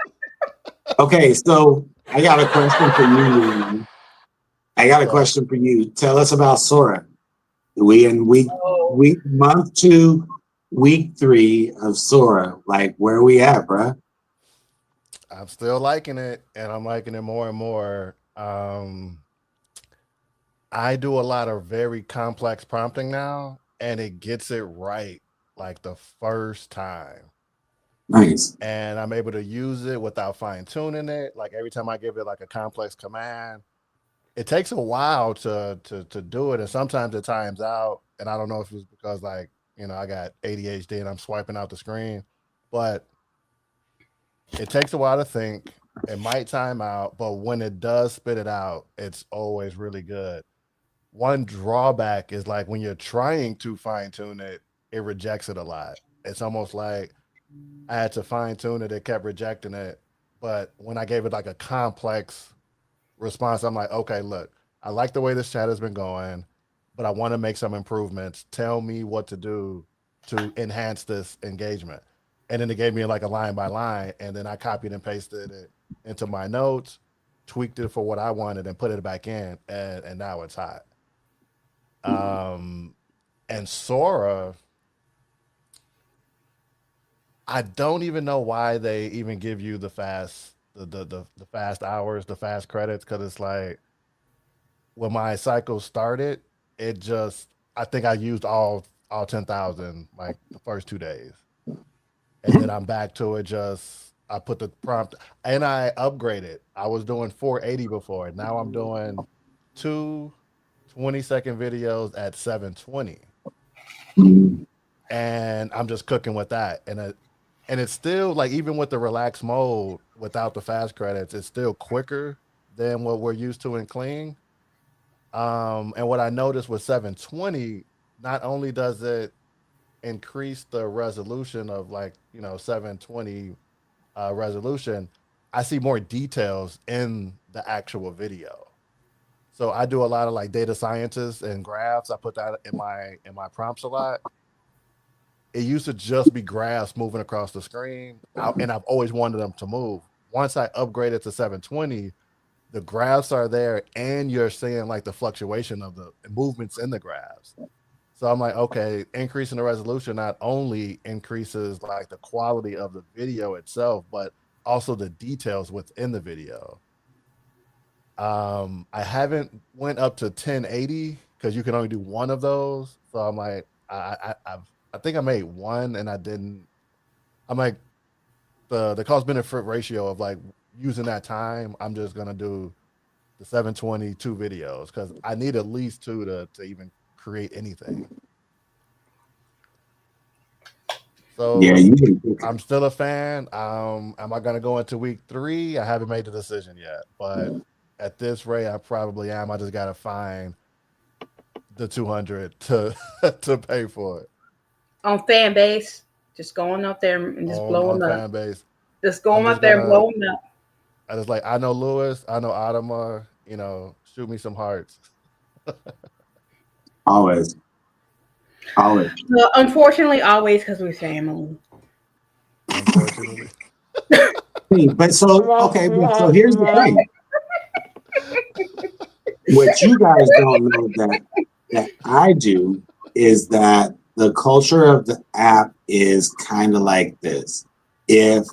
Okay, so I got a question for you. I got a question for you. Tell us about Sora. We in month 2, week 3 of Sora. Like, where are we at, bruh? I'm still liking it, and I'm liking it more and more. I do a lot of very complex prompting now, and it gets it right like the first time. Nice. And I'm able to use it without fine tuning it. Like every time I give it like a complex command, it takes a while to do it, and sometimes it times out. And I don't know if it's because I got ADHD and I'm swiping out the screen, but it takes a while to think. It might time out, but when it does spit it out, it's always really good. One drawback is like when you're trying to fine tune it, it rejects it a lot. It's almost like I had to fine tune it. It kept rejecting it. But when I gave it like a complex response, I'm like, okay, look, I like the way this chat has been going, but I want to make some improvements. Tell me what to do to enhance this engagement. And then it gave me like a line by line, and then I copied and pasted it into my notes, tweaked it for what I wanted, and put it back in, and now it's hot. And Sora, I don't even know why they even give you the fast hours, the fast credits, because it's like when my cycle started, I think I used all 10,000 like the first 2 days. And then I'm back to it. I put the prompt and I upgraded. I was doing 480 before. Now I'm doing 2 20-second videos at 720. And I'm just cooking with that. And it's still like, even with the relaxed mode without the fast credits, it's still quicker than what we're used to in clean. And what I noticed with 720, not only does it increase the resolution of 720 resolution, I see more details in the actual video. So I do a lot of like data scientists and graphs. I put that in my prompts a lot. It used to just be graphs moving across the screen, and I've always wanted them to move. Once I upgraded to 720, the graphs are there, and you're seeing like the fluctuation of the movements in the graphs. So I'm like, okay, increasing the resolution not only increases like the quality of the video itself, but also the details within the video. I haven't went up to 1080 because you can only do one of those. So I'm like, I think I made one and I didn't. I'm like, the cost benefit ratio of like using that time, I'm just gonna do the 722 videos because I need at least 2 to even create anything. So yeah, I'm still a fan. Am I gonna go into week 3? I haven't made the decision yet, but at this rate, I probably am. I just gotta find the 200 to pay for it. On fan base, just going up there and just blowing up. Fan base. Just going up there and blowing up. I know Lewis, I know Adama, shoot me some hearts. Always. Well, unfortunately, always because we're family. Unfortunately. But so here's the thing. What you guys don't know that I do is that the culture of the app is kind of like this. If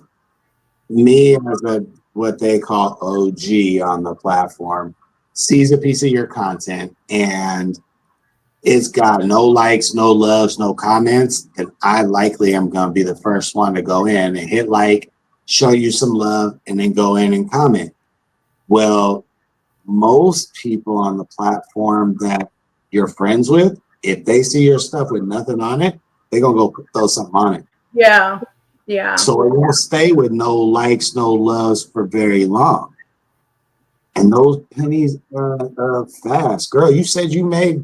me as what they call OG on the platform sees a piece of your content and it's got no likes, no loves, no comments, and I likely am going to be the first one to go in and hit like, show you some love, and then go in and comment. Well, most people on the platform that you're friends with, if they see your stuff with nothing on it, they're going to go throw something on it. Yeah. Yeah. So it won't stay with no likes, no loves for very long. And those pennies are fast. Girl, you said you made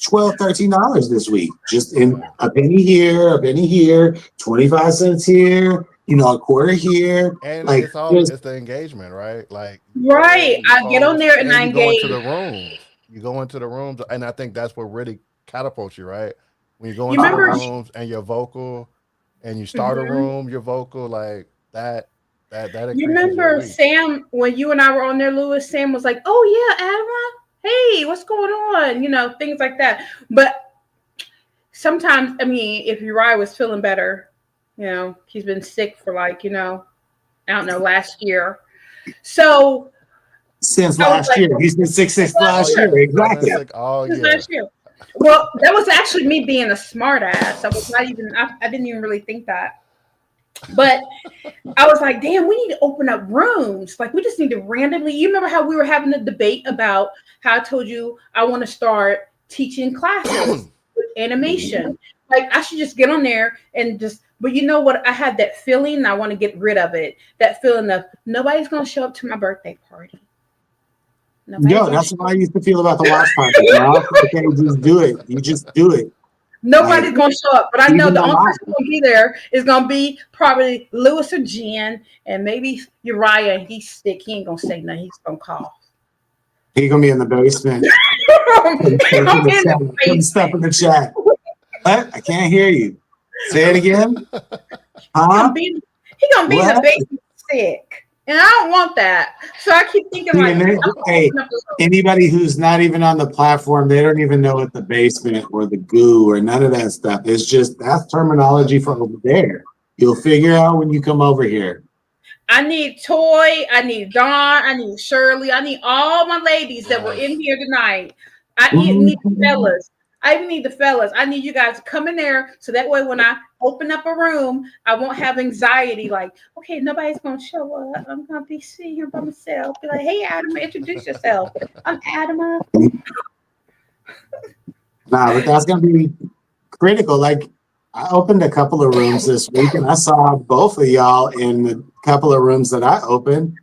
$12, $13 this week. Just in a penny here, 25 cents here, a quarter here. And Like, it's the engagement, right? Like, Right. I get on there and I you go engage. into the rooms. You go into the rooms, and I think that's what really catapults you, right? When you go You into the remember- rooms and you're vocal, and you start a room, you're vocal, like that. That increases You your remember reach. Sam, when you and I were on there, Lewis, Sam was like, oh yeah, Adama, hey, what's going on? Things like that. But sometimes, I mean, if Uriah was feeling better, he's been sick for like, I don't know, last year. So since I was last like- year. He's been sick since last year. Exactly. Like, since last year. Well, that was actually me being a smart ass. I was not even, I didn't even really think that. But I was like, damn, we need to open up rooms. Like, we just need to randomly. You remember how we were having a debate about how I told you I want to start teaching classes with animation. Like, I should just get on there and just, but you know what? I had that feeling. I want to get rid of it. That feeling of nobody's going to show up to my birthday party. That's what I used to feel about the watch party. Now, okay, just do it. You just do it. Nobody's gonna show up, but I know even the though only person gonna be there is gonna be probably Lewis or Jen, and maybe Uriah. He's sick. He ain't gonna say nothing. He's gonna cough. He's gonna be in the basement. Putting stuff in the chat. What? I can't hear you. Say it again. Huh? He gonna be in the basement sick, and I don't want that. So I keep thinking Hey, anybody who's not even on the platform, they don't even know what the basement or the goo or none of that stuff. It's just that's terminology for over there. You'll figure out when you come over here. I need Toy, I need Dawn, I need Shirley, I need all my ladies that were in here tonight. I need the fellas. I even need the fellas. I need you guys to come in there so that way when I open up a room, I won't have anxiety. Like, okay, nobody's gonna show up. I'm gonna be sitting here by myself. Be like, hey, Adama, introduce yourself. I'm Adama. Nah, but that's gonna be critical. Like, I opened a couple of rooms this week, and I saw both of y'all in a couple of rooms that I opened,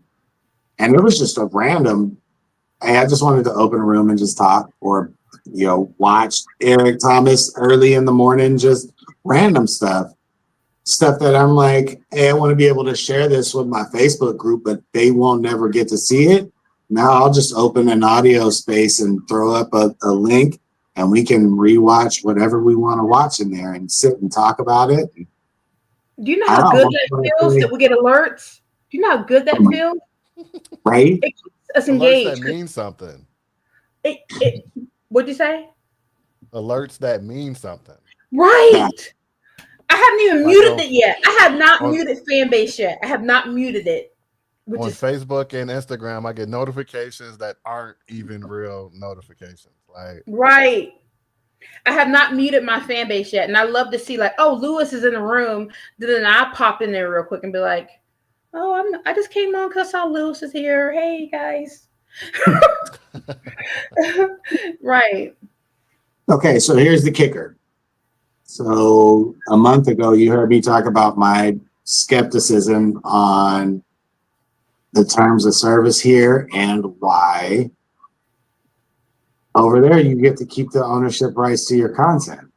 and it was just a random. Hey, I just wanted to open a room and just talk, or watch Eric Thomas early in the morning, just random stuff that I'm like, hey, I want to be able to share this with my Facebook group, but they won't never get to see it. Now I'll just open an audio space and throw up a link, and we can rewatch whatever we want to watch in there and sit and talk about it. Do you know how good that feels that we get alerts? Do you know how good that feels? Right? It keeps us engaged. Alerts that mean something. What'd you say? Alerts that mean something. Right. I haven't even muted it yet. I have not muted Fanbase yet. I have not muted it. On Facebook and Instagram, I get notifications that aren't even real notifications. Like, right. I have not muted my Fanbase yet. And I love to see like, oh, Lewis is in the room. Then I pop in there real quick and be like, oh, I just came on because I saw Lewis is here. Hey guys. Right. Okay, so here's the kicker. So a month ago, you heard me talk about my skepticism on the terms of service here and why over there you get to keep the ownership rights to your content.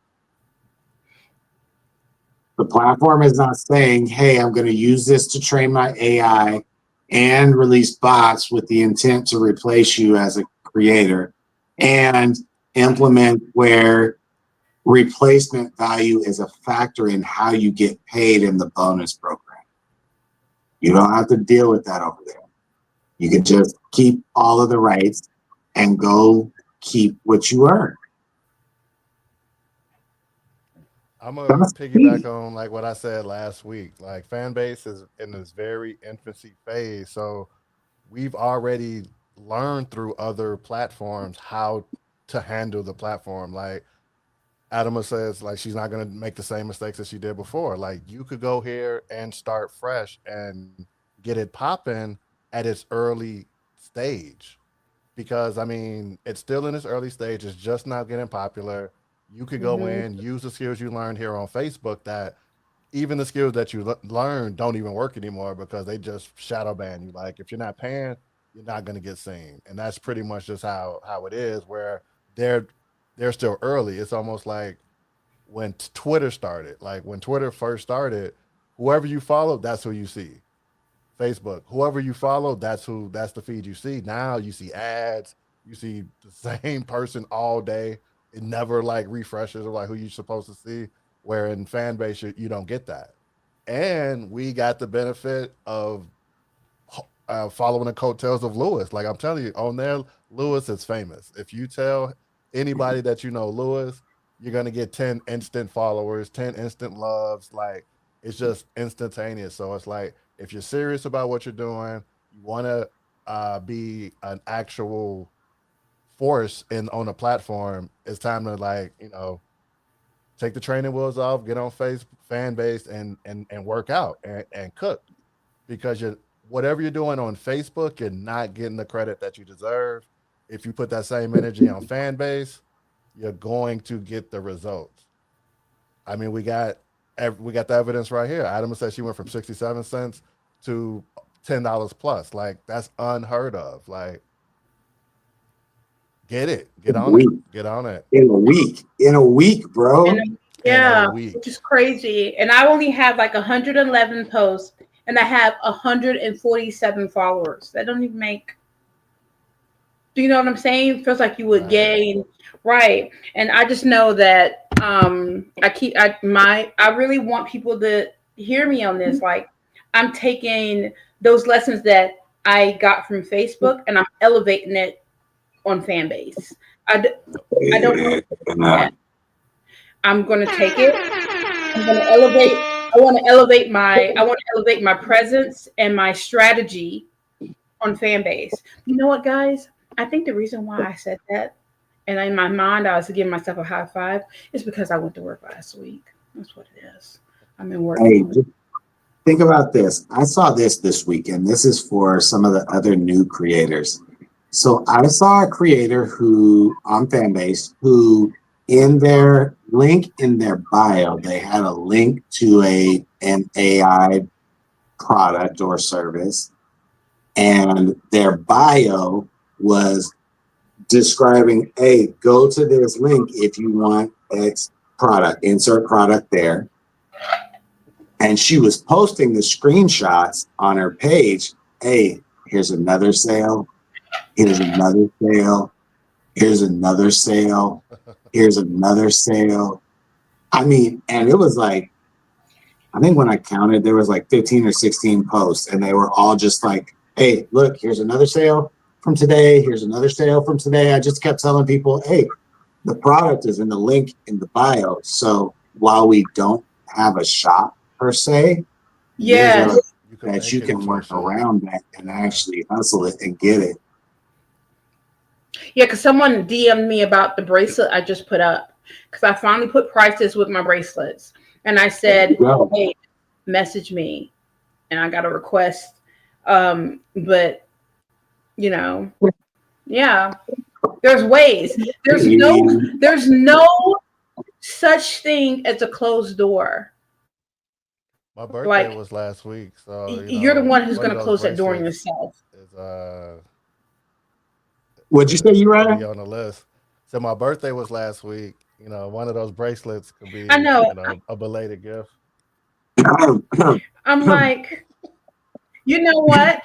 The platform is not saying, hey, I'm going to use this to train my AI and release bots with the intent to replace you as a creator and implement where replacement value is a factor in how you get paid in the bonus program. You don't have to deal with that over there. You can just keep all of the rights and go keep what you earn. I'm gonna piggyback on like what I said last week. Like, Fanbase is in this very infancy phase, so we've already learned through other platforms how to handle the platform. Like, Adama says like she's not gonna make the same mistakes that she did before. Like you could go here and start fresh and get it popping at its early stage. Because I mean, it's still in its early stage, it's just now getting popular. You could go Mhm. in, use the skills you learned here on Facebook that even the skills that you learn don't even work anymore because they just shadow ban you. Like if you're not paying, you're not going to get seen, and that's pretty much just how it is. Where they're they're still early. It's almost like when Twitter started. Like when Twitter first started, whoever you follow, that's who you see. Facebook, whoever you follow, that's the feed you see. Now you see ads, you see the same person all day. It never like refreshes or like who you're supposed to see. Where in fan base you don't get that. And we got the benefit of following the coattails of Lewis. Like I'm telling you, on there, Lewis is famous. If you tell anybody that you know Lewis, you're gonna get 10 instant followers, 10 instant loves. Like it's just instantaneous. So it's like if you're serious about what you're doing, you want to be an actual force in on a platform. It's time to like take the training wheels off, get on fan base, and work out and cook because you're whatever you're doing on Facebook, you're not getting the credit that you deserve. If you put that same energy on fan base, you're going to get the results. I mean, we got the evidence right here. Adama said she went from 67 cents to $10 plus. Like that's unheard of. Like get it, get on it, get on it. In a week, bro. Yeah, which is crazy. And I only have like 111 posts and I have 147 followers. That don't even make. Do you know what I'm saying? It feels like you would gain, right? And I just know that I really want people to hear me on this. Like I'm taking those lessons that I got from Facebook and I'm elevating it on fan base. I don't know. I'm going to take it. I'm going to elevate. I want to elevate my presence and my strategy on fan base. You know what, guys? I think the reason why I said that, and in my mind I was giving myself a high five, is because I went to work last week. That's what it is. I'm in work. Hey, think about this. I saw this weekend. This is for some of the other new creators. So I saw a creator who on Fanbase who in their link in their bio, they had a link to an AI product or service, and their bio was describing, hey, go to this link if you want X product, insert product there. And she was posting the screenshots on her page. Hey, here's another sale. Here's another sale. Here's another sale. Here's another sale. I mean, and it was like, I think when I counted, there was like 15 or 16 posts, and they were all just like, hey, look, here's another sale from today. Here's another sale from today. I just kept telling people, hey, the product is in the link in the bio. So while we don't have a shop per se, yes, that you can work around that and actually hustle it and get it. Yeah, because someone DM'd me about the bracelet I just put up because I finally put prices with my bracelets. And I said, hey, message me. And I got a request. But, you know, yeah, there's ways. There's no such thing as a closed door. My birthday was last week. So you're the one who's going to close that door on yourself. What'd you say, you right? On the list. So my birthday was last week. You know, one of those bracelets could be a belated gift. I'm like, you know what?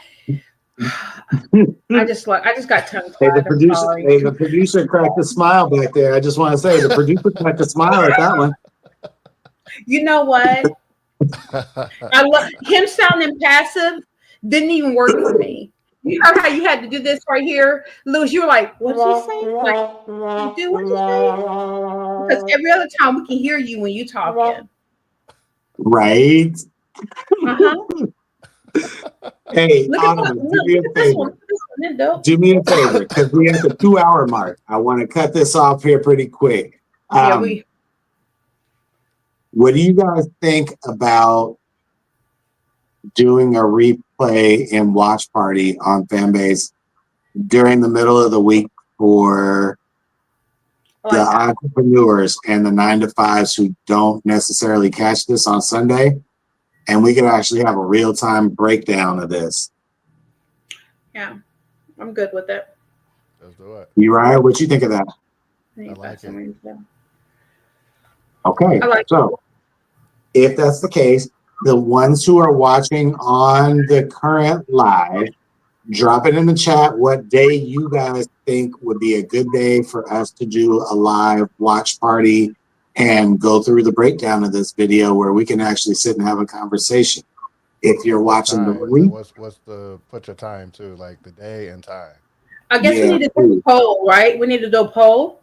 I just got tongue tied. The producer cracked a smile back there. I just want to say the producer cracked a smile at that one. You know what? I love him sounding passive. Didn't even work for me. You heard how you had to do this right here, Lewis. You were like, "What's he saying?" Like, you do what you say? Because every other time we can hear you when you talking. Right. Hey, do me a favor. Do me a favor, because we at the 2-hour mark. I want to cut this off here pretty quick. What do you guys think about doing a replay and watch party on Fanbase during the middle of the week for the entrepreneurs and the 9-to-5s who don't necessarily catch this on Sunday? And we can actually have a real-time breakdown of this. Yeah, I'm good with it. Let's do it. Uriah, what you think of that? I like it. Okay, I like so if that's the case, the ones who are watching on the current live, drop it in the chat what day you guys think would be a good day for us to do a live watch party and go through the breakdown of this video where we can actually sit and have a conversation. If you're watching the Time. week, What's the put your time too, like the day and time. I guess Yeah, we need to do a poll, right? We need to do a poll.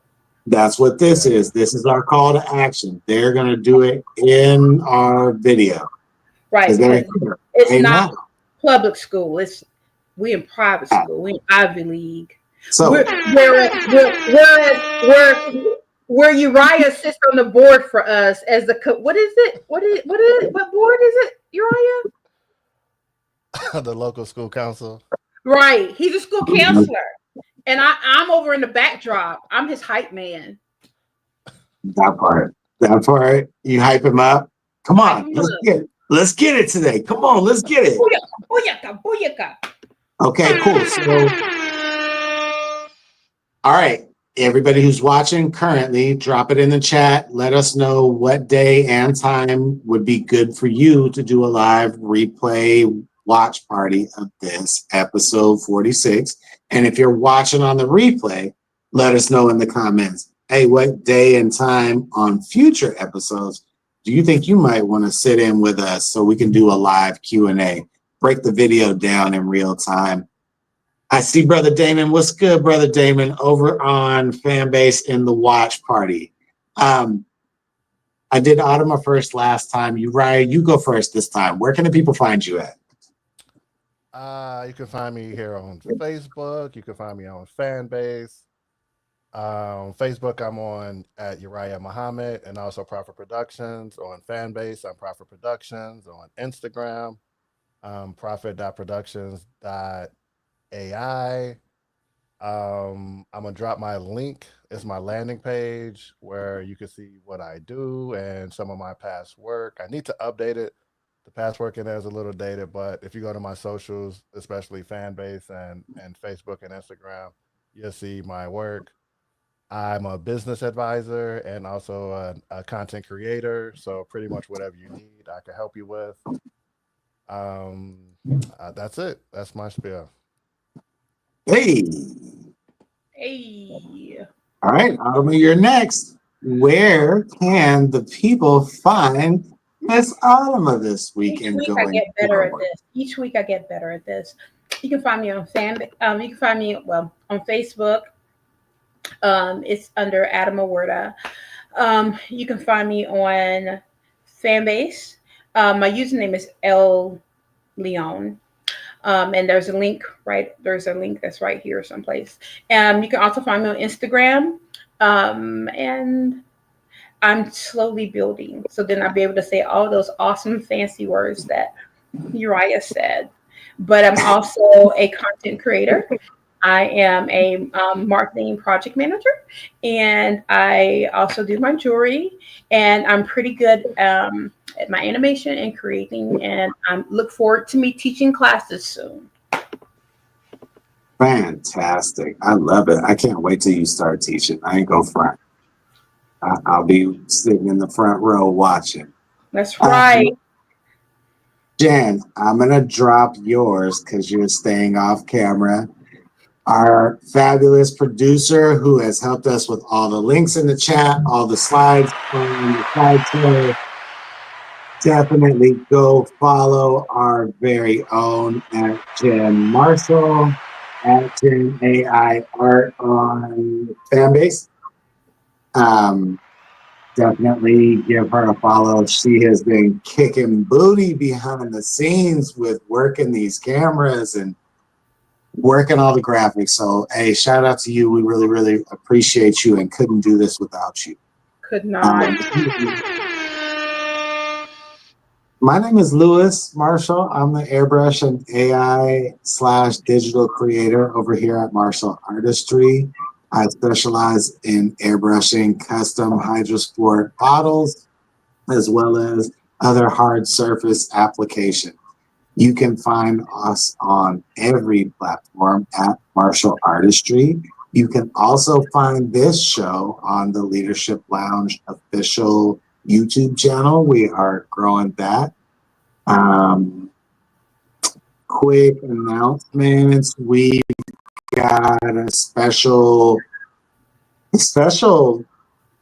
that's what this is. This is our call to action. They're going to do it in our video. Right. 'Cause Because they're it's Hey, not now. public school. We in private school. We in Ivy League. So Where Uriah sits on the board for us as the what is it? What board is it, Uriah? The local school council. Right. He's a school counselor. And I'm over in the backdrop. I'm his hype man. that part, you hype him up. Come on, let's get it today. Come on, let's get it. Booyaka, booyaka. Okay, cool. So, all right, everybody who's watching currently, drop it in the chat. Let us know what day and time would be good for you to do a live replay watch party of this episode 46. And if you're watching on the replay, let us know in the comments. Hey, what day and time on future episodes do you think you might want to sit in with us so we can do a live Q&A? Break the video down in real time. I see Brother Damon. What's good, Brother Damon, over on Fanbase in the watch party? I did Autumn first last time. Uriah, you go first this time. Where can the people find you at? You can find me here on Facebook. You can find me on Fanbase. Facebook, I'm on at Uriah Muhammad, and also Prophet Productions. On Fanbase, I'm Prophet Productions. On Instagram, prophet.productions.ai. I'm gonna drop my link. It's my landing page where you can see what I do and some of my past work. I need to update it. The past work in there is a little dated, but if you go to my socials, especially Fanbase and Facebook and Instagram, you'll see my work. I'm a business advisor and also a content creator. So pretty much whatever you need, I can help you with. That's it. That's my spiel. Hey. All right, Autumn, you're next. Where can the people find Miss Autumn this weekend? Each week I get better at this. Each week I get better at this. You can find me on you can find me on Facebook. It's under Adam Awerda. You can find me on Fanbase. My username is L Leon. And there's a link, right? There's a link that's right here someplace. You can also find me on Instagram. And I'm slowly building. So then I'll be able to say all those awesome fancy words that Uriah said. But I'm also a content creator. I am a marketing project manager, and I also do my jewelry, and I'm pretty good at my animation and creating, and I look forward to me teaching classes soon. Fantastic. I love it. I can't wait till you start teaching. I ain't go front. I'll be sitting in the front row watching. That's right. Jen, I'm going to drop yours because you're staying off camera. Our fabulous producer who has helped us with all the links in the chat, all the slides on the slideshow. Definitely go follow our very own at Jen Marshall, at Jen AI Art on Fanbase. Definitely give her a follow. She has been kicking booty behind the scenes with working these cameras and working all the graphics. So, hey, shout out to you. We really, really appreciate you and couldn't do this without you. Could not. My name is Louis Marshall. I'm the airbrush and AI/digital creator over here at Marshall Artistry. I specialize in airbrushing custom Hydrosport bottles as well as other hard surface applications. You can find us on every platform at Marshall Artistry. You can also find this show on the Leadership Lounge official YouTube channel. We are growing that. Quick announcements. We've got a special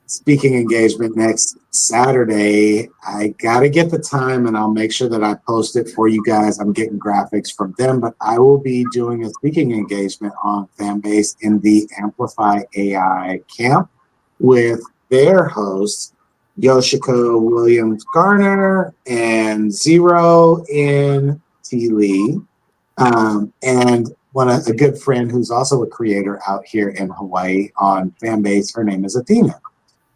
speaking engagement next Saturday. I got to get the time and I'll make sure that I post it for you guys. I'm getting graphics from them, but I will be doing a speaking engagement on Fanbase in the Amplify AI camp with their hosts, Yoshiko Williams Garner and Zero in T. Lee. And a good friend who's also a creator out here in Hawaii on Fanbase, her name is Athena.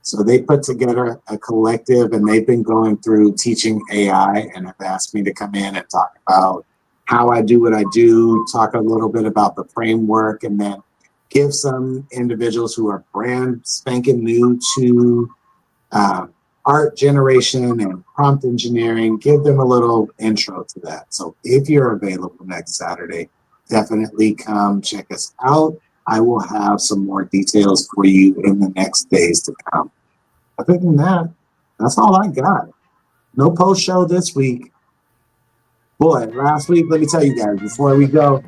So they put together a collective and they've been going through teaching AI and have asked me to come in and talk about how I do what I do, talk a little bit about the framework, and then give some individuals who are brand spanking new to art generation and prompt engineering, give them a little intro to that. So if you're available next Saturday, definitely come check us out. I will have some more details for you in the next days to come. Other than that, that's all I got. No post show this week. Boy, last week, let me tell you guys, before we go,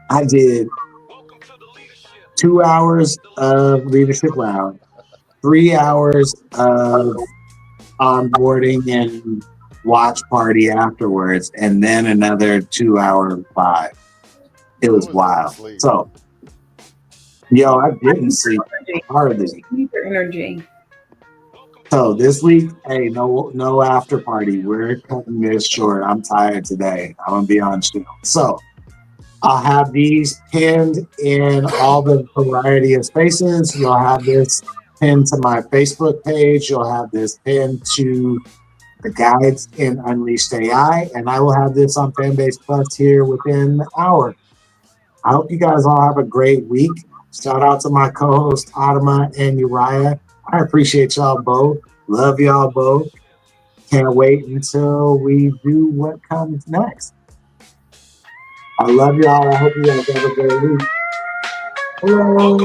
I did 2 hours of Leadership Lounge, 3 hours of onboarding and watch party afterwards, and then another 2 hour vibe. It was wild. So, yo, I didn't sleep hardly. Your energy. So this week, hey, no after party. We're cutting this short. I'm tired today. I'm gonna be on shield. So I'll have these pinned in all the variety of spaces. You'll have this pinned to my Facebook page. You'll have this pinned to the guides in Unleashed AI, and I will have this on Fanbase Plus here within an hour. I hope you guys all have a great week. Shout out to my co-host Adama and Uriah. I appreciate y'all both. Love y'all both. Can't wait until we do what comes next. I love y'all. I hope you guys have a great week. Hello.